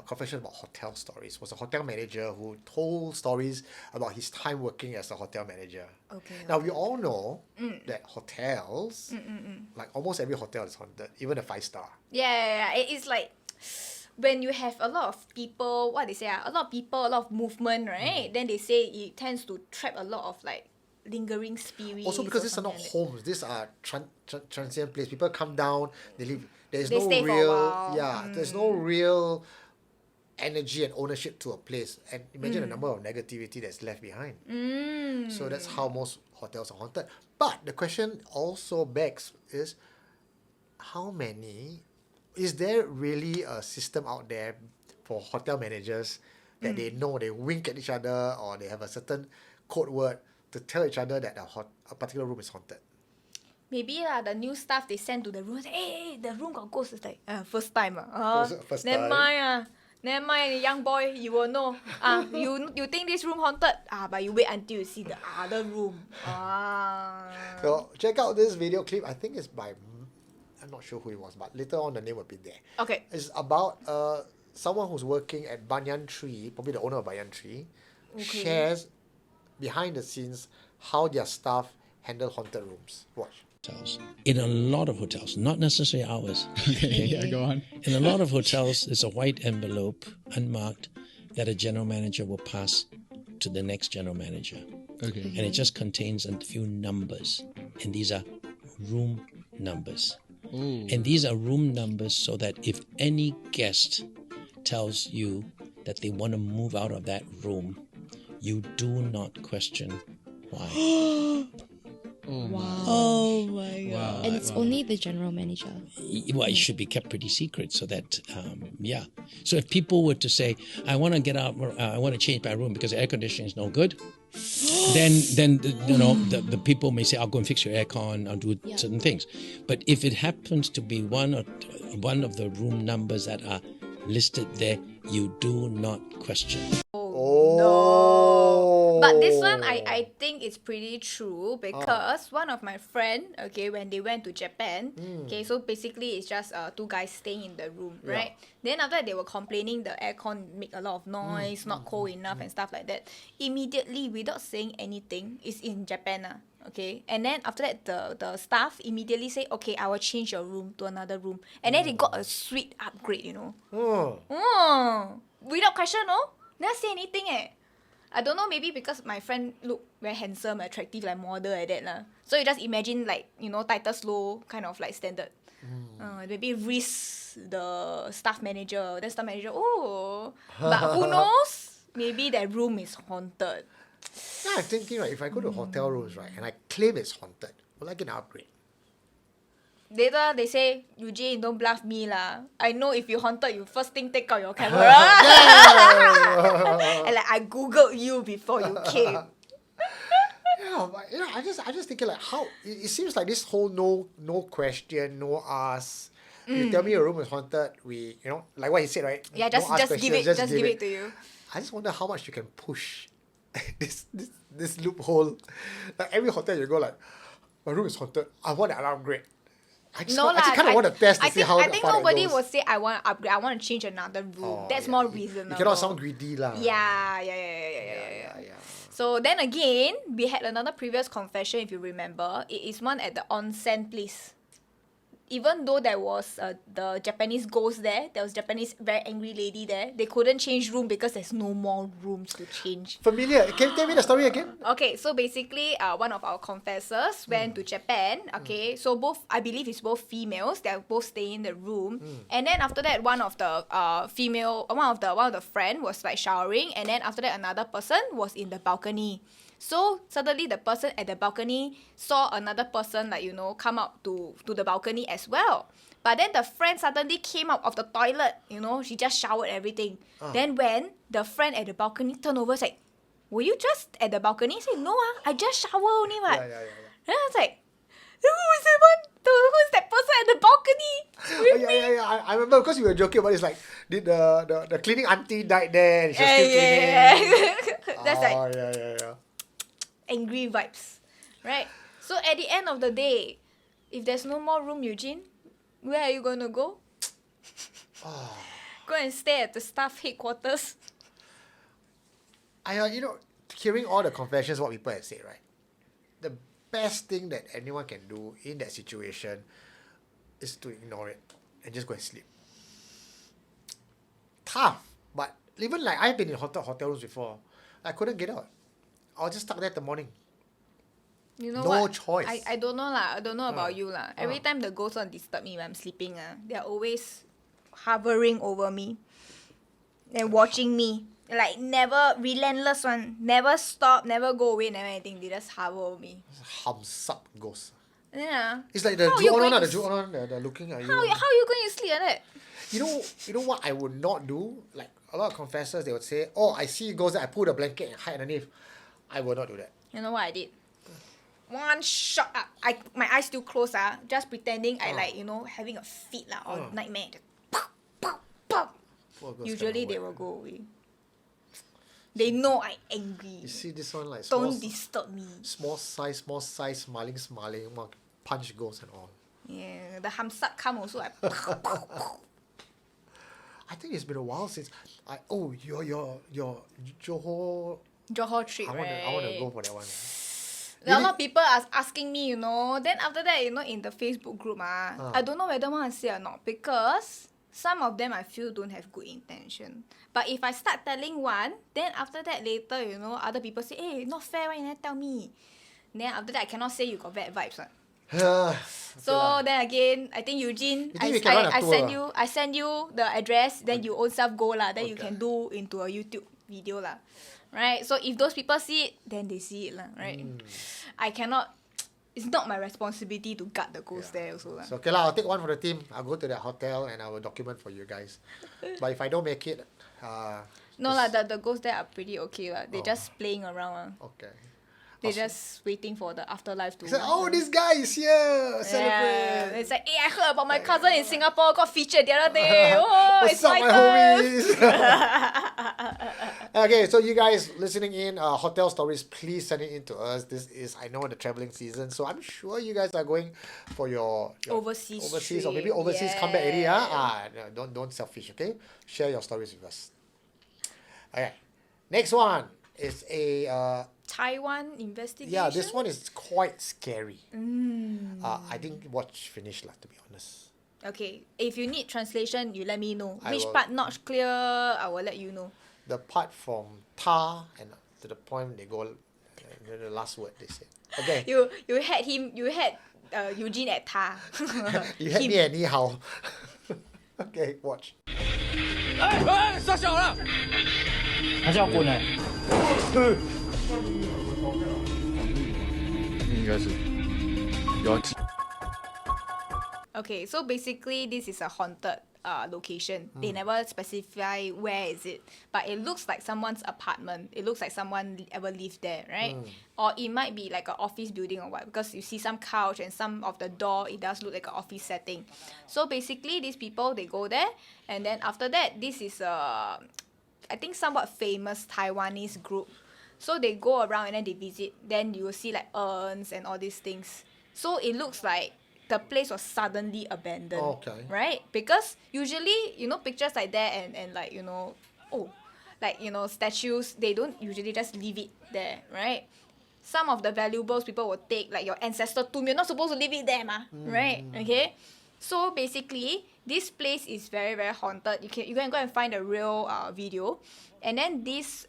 confession about hotel stories. Was a hotel manager who told stories about his time working as a hotel manager. Okay. Now we all know that hotels, like almost every hotel is haunted, even a 5-star. Yeah. It is like when you have a lot of people, what they say, a lot of people, a lot of movement, right? Then they say it tends to trap a lot of like lingering spirits. Also because or these are not something like homes, these are transient place. People come down, they live. There's They no stay for a real, while. there's no real energy and ownership to a place. And imagine the number of negativity that's left behind. So that's how most hotels are haunted. But the question also begs is, how many? Is there really a system out there for hotel managers that they know, they wink at each other, or they have a certain code word to tell each other that a particular room is haunted? Maybe the new staff they send to the room, say, hey, the room got ghosts. It's like, first time. First Never time. Never mind, young boy, you will know. You think this room haunted? But you wait until you see the other room. So check out this video clip. I think it's by, I'm not sure who it was, but later on the name will be there. Okay. It's about someone who's working at Banyan Tree, probably the owner of Banyan Tree, shares behind the scenes how their staff handle haunted rooms. Watch. Hotels. In a lot of hotels, not necessarily ours. Okay, yeah, go on. In a lot of hotels, there's a white envelope, unmarked, that a general manager will pass to the next general manager. Okay. And it just contains a few numbers. And these are room numbers. Ooh. And these are room numbers so that if any guest tells you that they want to move out of that room, you do not question why. Oh my god. Wow. And it's only the general manager. Well, it should be kept pretty secret so that, So if people were to say, I want to get out, I want to change my room because the air conditioning is no good, then the people may say, I'll go and fix your aircon, I'll do certain things. But if it happens to be one of the room numbers that are listed there, you do not question. But this one, I think it's pretty true because one of my friend, when they went to Japan, so basically it's just 2 guys staying in the room, right? Then after that, they were complaining the aircon make a lot of noise, not cold enough and stuff like that. Immediately, without saying anything, it's in Japan, and then after that, the staff immediately say, okay, I will change your room to another room. And then they got a sweet upgrade, without question, never say anything, I don't know, maybe because my friend look very handsome, attractive, like model like that lah. So you just imagine like, Titus low kind of like standard. Maybe risk the staff manager. Then staff manager, but who knows? Maybe that room is haunted. Yeah, I'm thinking, if I go to hotel rooms, and I claim it's haunted, will I get an upgrade? Later they say, Eugene, don't bluff me lah. I know if you haunted, you first thing take out your camera. And like I googled you before you came. Yeah, but I just thinking like how it seems like this whole no question, no ask. You tell me your room is haunted, we like what he said, right? Yeah, No ask just give questions, it, just give it to you. I just wonder how much you can push this loophole. Like every hotel you go, like my room is haunted. I want an alarm grade. I just kind of want to test to see how I think far nobody it goes. will say I want to upgrade. I want to change another room. Oh, That's yeah. more You reasonable. cannot sound greedy lah. Yeah. So then again, we had another previous confession, if you remember. It is one at the onsen place. Even though there was the Japanese ghost there was Japanese very angry lady there, they couldn't change room because there's no more rooms to change. Familiar. Can you tell me the story again? Okay, so basically, one of our confessors went to Japan. Okay, so I believe it's both females. They're both staying in the room, and then after that, one of the friend was like showering, and then after that, another person was in the balcony. So suddenly the person at the balcony saw another person come out to the balcony as well. But then the friend suddenly came out of the toilet, she just showered everything. Then when the friend at the balcony turned over, it's like, were you just at the balcony? He said, no, I just showered only, what? Yeah. Then I was like, who is that person at the balcony with me? I remember because we were joking about it. It's like, did the cleaning auntie died there and she was still cleaning? Yeah. That's like yeah. angry vibes, right? So at the end of the day, if there's no more room, Eugene, where are you going to go? Go and stay at the staff headquarters? Hearing all the confessions, what people have said, right? The best thing that anyone can do in that situation is to ignore it and just go and sleep. Tough, but even like I've been in hotel rooms before, I couldn't get out. I was just stuck there in the morning. You know No what? choice. I don't know lah. I don't know about you lah. Every time the ghosts want to disturb me when I'm sleeping, they're always hovering over me and watching me. Like never relentless one. Never stop, never go away, never anything. They just hover over me. Hums up ghost. Yeah. It's like the How are you Ju-on going one, to the Ju-on one, they're looking at you. How are you going to sleep like that? You know what I would not do? Like a lot of confessors, they would say, "Oh, I see ghosts. I pull the blanket and hide underneath." I will not do that. You know what I did? One shot up. My eyes still closed, just pretending I having a fit or nightmare. Pow, pow, pow. Usually they will go away. They know I'm angry. You see this one like Don't disturb me. small size, smiling, punch ghosts and all. Yeah, the hamsak come also like. Pow, pow, pow. I think it's been a while since your Johor trip, I right? want to go for that one. A lot of people are asking me, Then after that, in the Facebook group, I don't know whether I want to say or not because some of them I feel don't have good intention. But if I start telling one, then after that later, other people say, hey, not fair, why you never tell me? Then after that, I cannot say you got bad vibes. So then again, I think Eugene, I send you the address, then you own self go lah. Then you can do into a YouTube video lah. Right? So if those people see it, then they see it lah, right? I cannot, it's not my responsibility to guard the ghost there also lah. So okay lah, I'll take one for the team. I'll go to that hotel and I will document for you guys. But if I don't make it, no lah, the ghosts there are pretty okay lah. They're just playing around. Okay. They're just waiting for the afterlife to... this guy is here! Celebrate! Yeah. It's like, I heard about my cousin in Singapore got featured the other day. Oh, What's it's up, Titus! my homies? Okay, so you guys listening in, hotel stories, please send it in to us. This is, I know, the traveling season, so I'm sure you guys are going for your overseas trip. Or maybe overseas comeback already. No, don't selfish, okay? Share your stories with us. Okay, next one is a... Taiwan investigation? Yeah, this one is quite scary. I didn't watch finish, to be honest. Okay, if you need translation, you let me know. Which will. part not clear, I will let you know. The part from ta and to the point they go, the last word they say. Okay. You had Eugene at ta. You had me at ni hao. Okay, watch. 哎，撒小了，还是要滚呢？应该是有。Okay, so basically this is a haunted location. They never specify where is it, but it looks like someone's apartment. It looks like someone ever lived there, right? Or it might be like an office building or what, because you see some couch and some of the door, it does look like an office setting. So basically these people, they go there, and then after that, this is a, I think somewhat famous Taiwanese group. So they go around and then they visit. Then you will see like urns and all these things. So it looks like the place was suddenly abandoned. Okay. Right? Because usually, pictures like that and like, statues, they don't usually just leave it there, right? Some of the valuables people will take, like your ancestor tomb, you're not supposed to leave it there, right? Okay? So basically, this place is very, very haunted. You can go and find a real video. And then this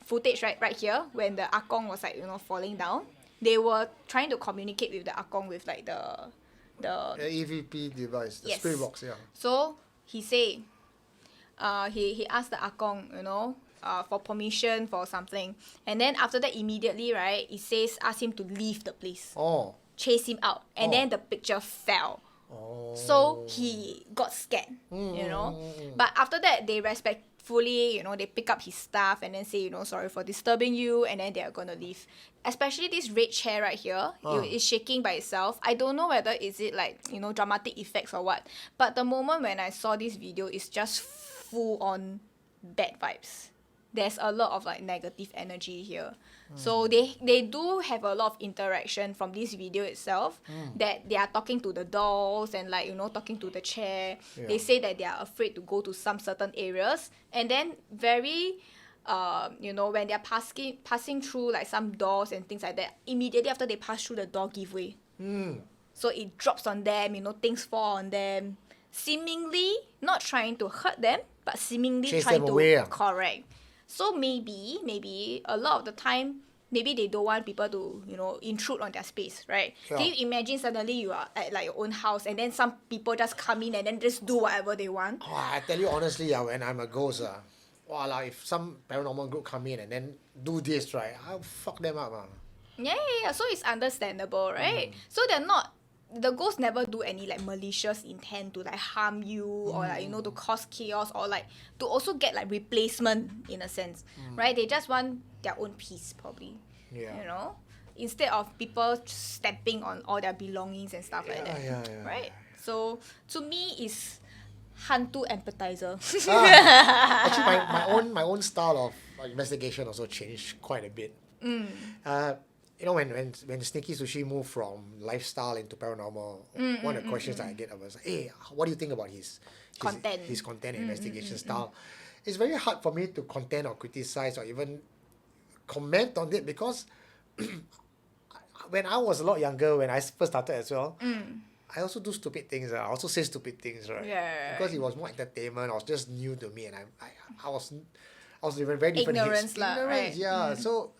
footage right here, when the Akong was like, falling down, they were trying to communicate with the Akong with like the EVP device, the Yes. spirit box, yeah. So he say, he asked the Akong, for permission for something, and then after that immediately, right, it says ask him to leave the place, Oh. chase him out, and then the picture fell. Oh. So he got scared, But after that, they respectfully, they pick up his stuff and then say, sorry for disturbing you, and then they are gonna leave. Especially this red chair right here, it is shaking by itself. I don't know whether is it like, dramatic effects or what. But the moment when I saw this video, it's just full on bad vibes. There's a lot of like negative energy here. So they do have a lot of interaction from this video itself, that they are talking to the dolls and like, talking to the chair. Yeah. They say that they are afraid to go to some certain areas. And then very, when they're passing through like some doors and things like that, immediately after they pass through, the door give way. So it drops on them, things fall on them. Seemingly not trying to hurt them, but seemingly Chase trying them to away. correct. So maybe a lot of the time, maybe they don't want people to, intrude on their space, right? Yeah. Can you imagine suddenly you are at like your own house and then some people just come in and then just do whatever they want? Oh, I tell you honestly, when I'm a ghost, if some paranormal group come in and then do this, right, I'll fuck them up. Yeah. So it's understandable, right? So the ghosts never do any like malicious intent to like harm you or like, to cause chaos or like to also get like replacement in a sense, right? They just want their own peace probably, Yeah. Instead of people stepping on all their belongings and stuff like that, Yeah. right? So to me, it's hantu empathizer. Actually, my own style of investigation also changed quite a bit. When Sneaky Sushi moved from lifestyle into paranormal, one of the questions that I get was, hey, what do you think about his Content. his content investigation style? It's very hard for me to content or criticize or even comment on it because when I was a lot younger, when I first started as well, I also do stupid things. I also say stupid things, right? Yeah. Because it was more entertainment. It was just new to me, and I was even very different. Ignorance lah, right? Yeah. So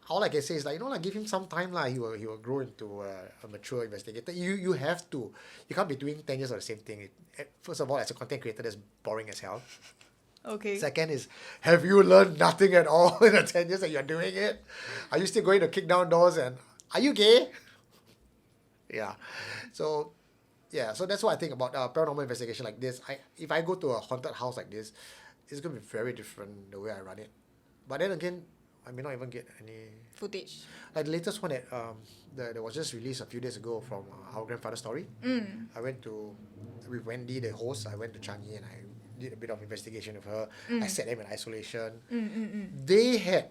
all I can say is like, give him some time lah. He will grow into a mature investigator. You have to. You can't be doing 10 years of the same thing. First of all, as a content creator, that's boring as hell. Okay. Second is, have you learned nothing at all in the 10 years that you're doing it? Are you still going to kick down doors and are you gay? Yeah. So that's what I think about paranormal investigation like this. If I go to a haunted house like this, it's going to be very different the way I run it. But then again, I may not even get any Footage. like the latest one that that was just released a few days ago from Our Grandfather Story. I went with Wendy, the host. I went to Changi and I did a bit of investigation with her. I set them in isolation. They had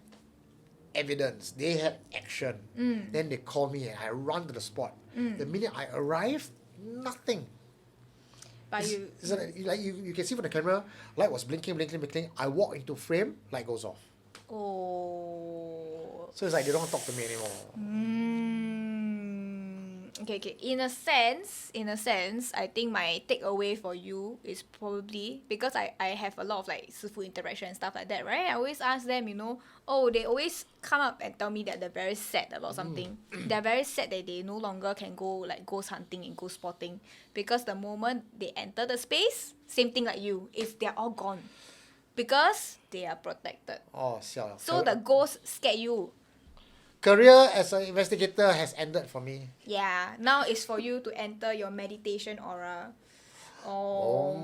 evidence. They had action. Then they call me and I run to the spot. The minute I arrived, nothing. But You can see from the camera, light was blinking. I walk into frame, light goes off. Oh. So it's like they don't talk to me anymore. Okay. In a sense, I think my takeaway for you is probably because I have a lot of like sifu interaction and stuff like that, right? I always ask them, they always come up and tell me that they're very sad about something. They're very sad that they no longer can go like ghost hunting and ghost spotting because the moment they enter the space, same thing like you, they're all gone because they are protected. Oh, siao. So the ghost scared you. career as an investigator has ended for me. Yeah, now it's for you to enter your meditation aura. Oh.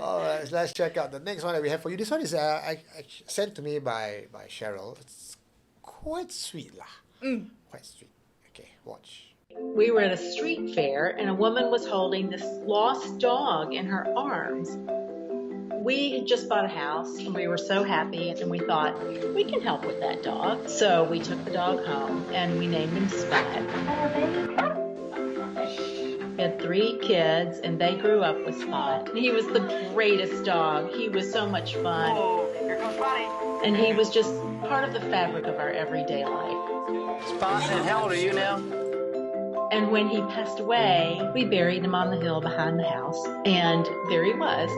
Alright, let's check out the next one that we have for you. This one is sent to me by Cheryl. It's quite sweet lah. Quite sweet. Okay, watch. We were at a street fair and a woman was holding this lost dog in her arms. We had just bought a house and we were so happy and we thought we can help with that dog. So we took the dog home and we named him Spot. We had 3 kids and they grew up with Spot. He was the greatest dog. He was so much fun. Here comes Spotty. And he was just part of the fabric of our everyday life. Spot, and how old are you now? And when he passed away, we buried him on the hill behind the house. And there he was.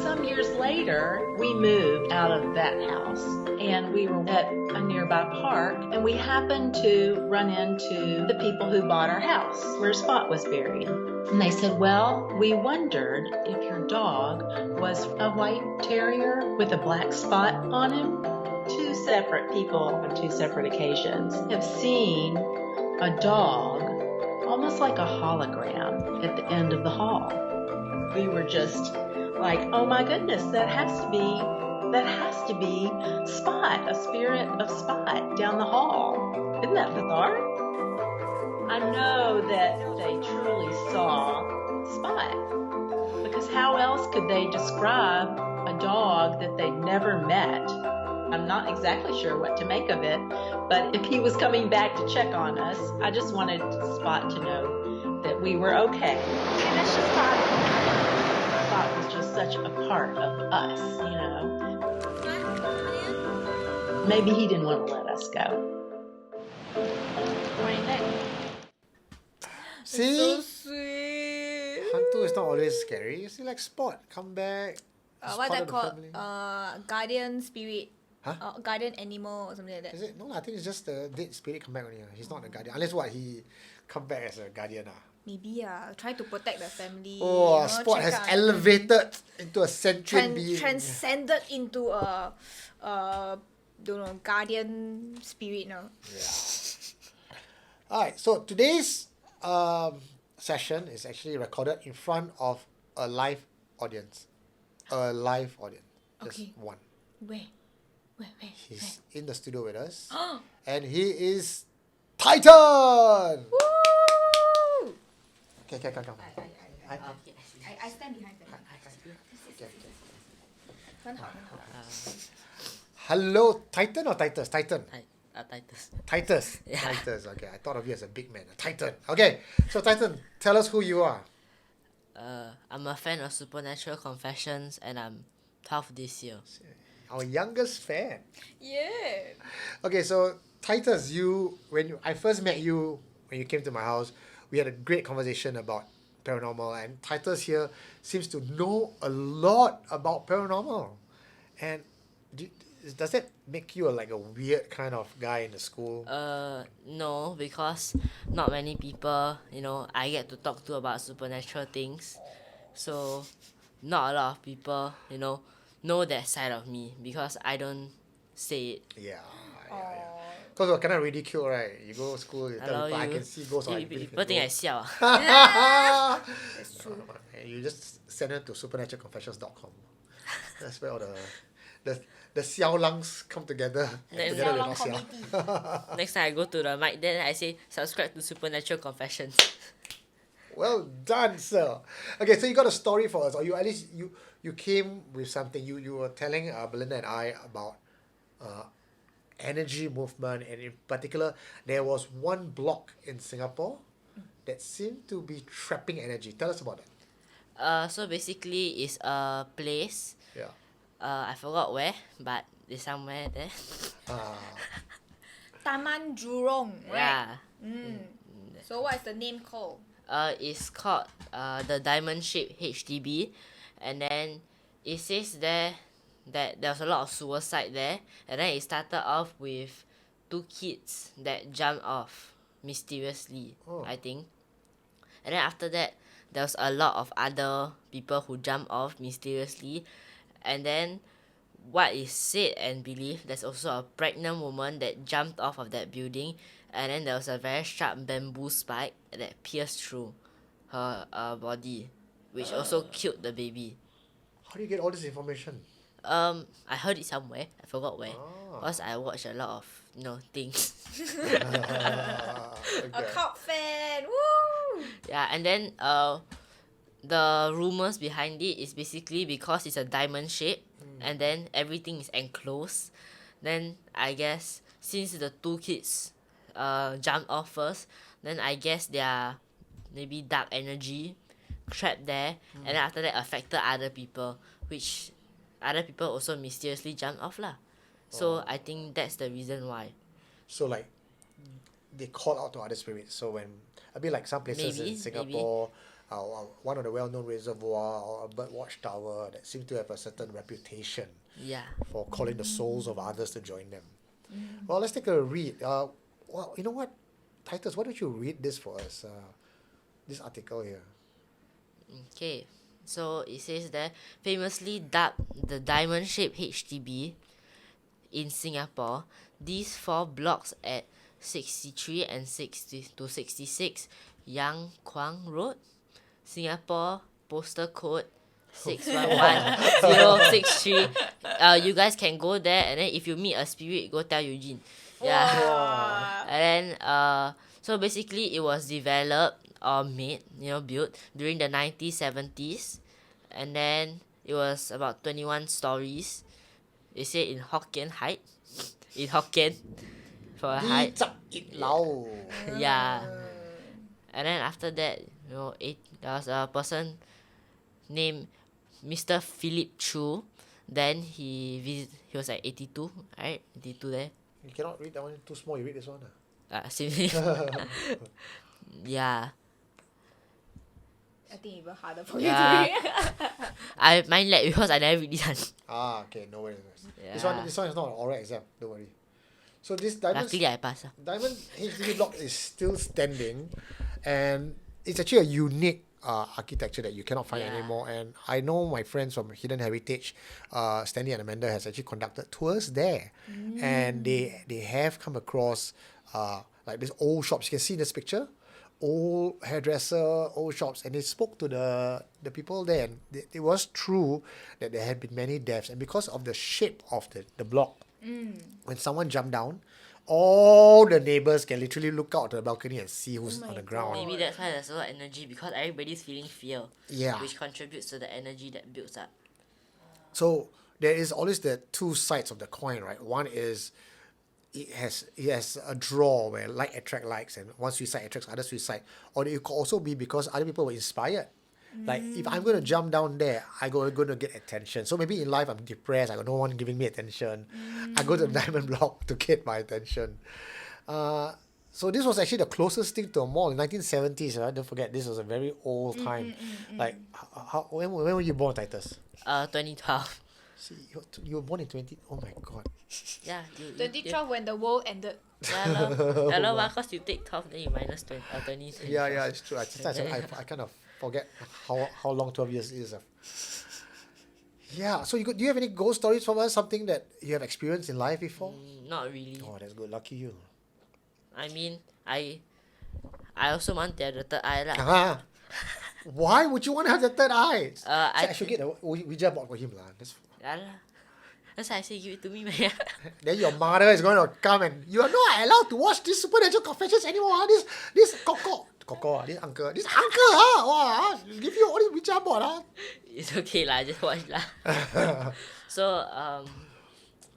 Some years later, we moved out of that house and we were at a nearby park and we happened to run into the people who bought our house where Spot was buried. And they said, well, we wondered if your dog was a white terrier with a black spot on him. 2 separate people on 2 separate occasions have seen a dog almost like a hologram at the end of the hall. We were just like, oh my goodness, that has to be Spot, a spirit of Spot down the hall. Isn't that bizarre? I know that they truly saw Spot, because how else could they describe a dog that they'd never met? I'm not exactly sure what to make of it, but if he was coming back to check on us, I just wanted Spot to know that we were okay. And it's just Spot was just such a part of us, you know. Maybe he didn't want to let us go. See? So sweet. Hantu is not always scary. You see, like Spot, come back. What's that called? Guardian spirit. Huh? Guardian animal or something like that. Is it? No, I think it's just the dead spirit come back only. He's not the guardian. Unless what, he come back as a guardian. Maybe try to protect the family. Oh, Spot has elevated into a sentient being. Transcended into a don't know, guardian spirit now. Yeah. Alright, so today's session is actually recorded in front of a live audience. A live audience. Just Okay. one. Where? He's in the studio with us. And he is Titan! Woo! Okay, come. I stand behind them. Hello, Titan or Titus? Titan. Titus. Titus. Yeah. Titus. Okay, I thought of you as a big man. Titan. Okay, so Titan, tell us who you are. I'm a fan of Supernatural Confessions and I'm 12 this year. Our youngest fan. Yeah. Okay, so Titus, I first met you when you came to my house, we had a great conversation about paranormal, and Titus here seems to know a lot about paranormal. And does that make you like a weird kind of guy in the school? No, because not many people, I get to talk to about supernatural things. So not a lot of people, know that side of me because I don't say it. Yeah. Because we're kind of ridiculed, right? You go to school, you tell people, I can see ghosts. People think I siao. That's true. And you just send it to supernaturalconfessions.com. That's where all the xiao langs come together. Next time I go to the mic, then I say subscribe to Supernatural Confessions. Well done, sir. Okay, so you got a story for us, or at least you came with something. You were telling Belinda and I about energy movement, and in particular, there was one block in Singapore that seemed to be trapping energy. Tell us about that. So basically, it's a place. Yeah. I forgot where, but it's somewhere there. Taman Jurong, right? Yeah. So what is the name called? It's called the Diamond Shaped HDB, and then it says there that there was a lot of suicide there, and then it started off with 2 kids that jumped off mysteriously, I think. And then after that, there was a lot of other people who jumped off mysteriously, and then what is said and believed, there's also a pregnant woman that jumped off of that building, and then there was a very sharp bamboo spike that pierced through her body, which also killed the baby. How do you get all this information? I heard it somewhere. I forgot where. Because I watch a lot of things. A cop fan. Woo! Yeah, and then the rumors behind it is basically because it's a diamond shape, and then everything is enclosed. Then I guess since the two kids jumped off first, then I guess there are maybe dark energy trapped there, and then after that affected other people, which other people also mysteriously jumped off lah. So I think that's the reason why. So like they call out to other spirits. So when a bit like some places in Singapore, one of the well-known reservoir or a bird watch tower that seem to have a certain reputation for calling the souls of others to join them. Well, let's take a read. Well, you know what, Titus, why don't you read this for us? This article here. Okay, so it says that famously dubbed the diamond-shaped HDB in Singapore, these 4 blocks at 63 and 60 to 66 Yang Kwang Road, Singapore, postal code 611063. You guys can go there, and then if you meet a spirit, go tell Eugene. Yeah. And then so basically it was developed or made, built during the 1970s, and then it was about 21 stories. They say in Hokkien height, in Hokkien for a height. Yeah. And then after that, there was a person named Mr. Philip Chu. Then he was like 82, right? 82 there. You cannot read that one, too small. You read this one. Yeah. I think even harder for you to read. I mine lag because I never read this one. Okay, no worries. Yeah. This one is not an oral exam, don't worry. So this diamond HDB block is still standing, and it's actually a unique architecture that you cannot find anymore. And I know my friends from Hidden Heritage, Stanley and Amanda, has actually conducted tours there, and they have come across like these old shops. You can see this picture, old hairdresser, old shops, and they spoke to the people there, and it was true that there had been many deaths, and because of the shape of the block, when someone jumped down, all the neighbors can literally look out to the balcony and see who's on the ground. Maybe that's why there's a lot of energy, because everybody's feeling fear, which contributes to the energy that builds up. So there is always the two sides of the coin, right? One is it has a draw where like attract likes, and one suicide attracts other suicide, or it could also be because other people were inspired. Like if I'm going to jump down there, I'm going to get attention. So maybe in life I'm depressed, I got no one giving me attention. I go to the diamond block to get my attention. So this was actually the closest thing to a mall in 1970s. Right? Don't forget, this was a very old time. Like when were you born, Titus? 2012. See, you were born in 20. Oh my god. Yeah. 2012 when the world ended. Yeah, because you take 12, then you minus 20. Yeah, it's true. I kind of forget how long 12 years is. Yeah, so do you have any ghost stories from us? Something that you have experienced in life before? Not really. Oh, that's good. Lucky you. I mean, I also want to have the third eye lah. Why would you want to have the third eye? I should get a Oujia Board for him lah. That's why I say give it to me, man. Then your mother is going to come and you are not allowed to watch these supernatural confessions anymore. This this uncle, give you all this Oujia Board. It's okay lah, just watch lah. So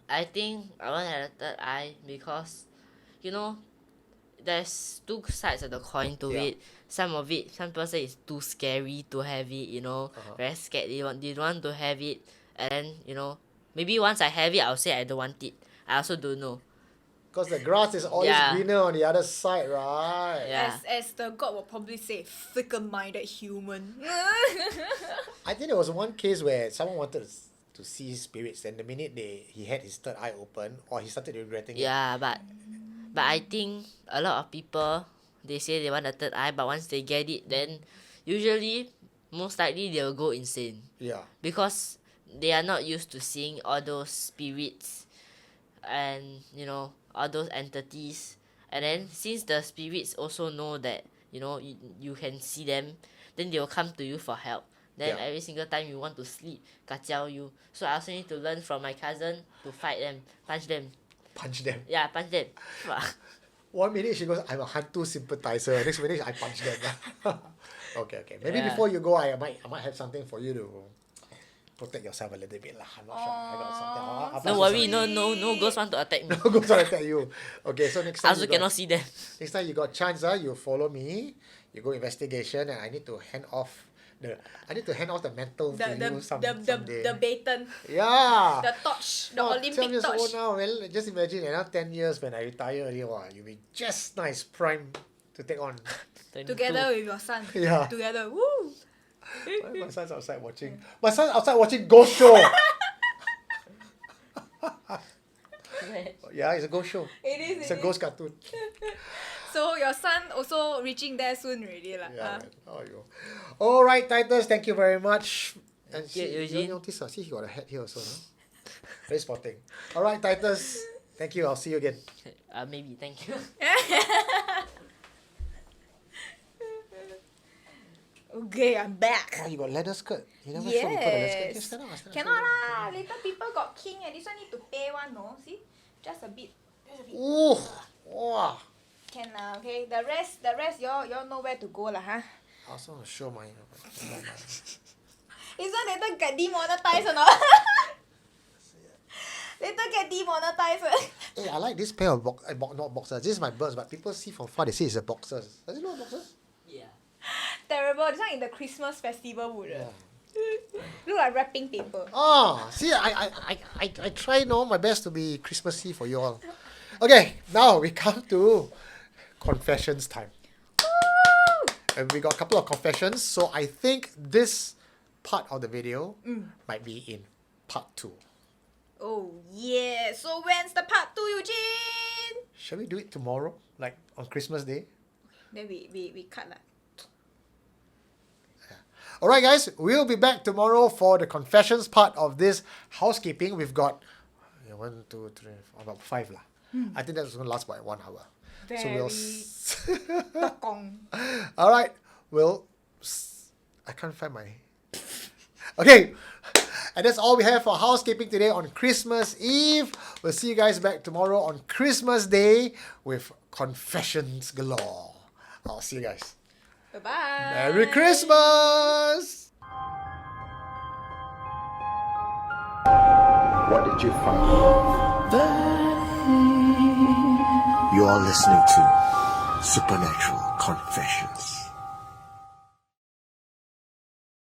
I think I want to have a third eye because, there's two sides of the coin to it. Some people say it's too scary to have it, very scared. They don't want to have it, and then, maybe once I have it, I'll say I don't want it. I also don't know. Because the grass is always greener on the other side, right? Yeah. As the god will probably say, fickle-minded human. I think there was one case where someone wanted to see spirits, and the minute he had his third eye open, or he started regretting it. Yeah, but I think a lot of people, they say they want a third eye, but once they get it, then usually, most likely, they'll go insane. Yeah. Because they are not used to seeing all those spirits and all those entities. And then since the spirits also know that you can see them, then they will come to you for help. Then every single time you want to sleep, kacau you. So I also need to learn from my cousin to fight them, punch them. Punch them. Yeah, punch them. 1 minute she goes, I'm a Hantu sympathizer. Next minute I punch them. Okay. Maybe before you go, I might have something for you to protect yourself a little bit. I'm not sure. I got something. Don't worry, no ghosts want to attack me. No ghosts want to attack you. Okay, so next time I also cannot see them. Next time you got chance, you follow me. You go investigation, and I need to hand off the mantle to you someday. The baton. Yeah. The torch. The Olympic 12 years torch. old now. Well, just imagine, 10 years when I retire already, you'll be just nice, prime to take on. Together with your son. Yeah. Together. Woo! My son's outside watching. My son's outside watching Ghost Show. Yeah, it's a ghost show. It's a ghost cartoon. So your son also reaching there soon already lah. Yeah. All right, Titus. Thank you very much. And Eugene. you notice, see he got a hat here also. No? Very sporting. All right, Titus. Thank you. I'll see you again. Maybe. Thank you. Okay, I'm back. Oh, you got leather skirt. You never show people the leather skirt. Yes. Yes, Cannot lah. Later people got king and this one need to pay one, no? See? Just a bit. Ooh. Wow. Can lah, okay. The rest y'all know where to go lah, huh? I also want to show mine. This one later get demonetized or not? Later get demonetized. Hey, I like this pair of not boxers. This is my birds, but people see from far, they say it's a boxers. Does it look like boxers? Yeah. Terrible. This one in the Christmas festival would. Look like wrapping paper. See, I try my best to be Christmassy for you all. Okay, now we come to confessions time. And we got a couple of confessions, so I think this part of the video might be in part 2. Oh yeah. So when's the part 2, Eugene? Shall we do it tomorrow? Like on Christmas Day? Then we cut lah. Alright guys, we'll be back tomorrow for the confessions part of this housekeeping. We've got 1, 2, 3, 4, about 5 lah. I think that's going to last about 1 hour. Alright, I can't find my... Okay, and that's all we have for housekeeping today on Christmas Eve. We'll see you guys back tomorrow on Christmas Day with confessions galore. I'll see you guys. Bye-bye. Merry Christmas! What did you find? You are listening to Supernatural Confessions.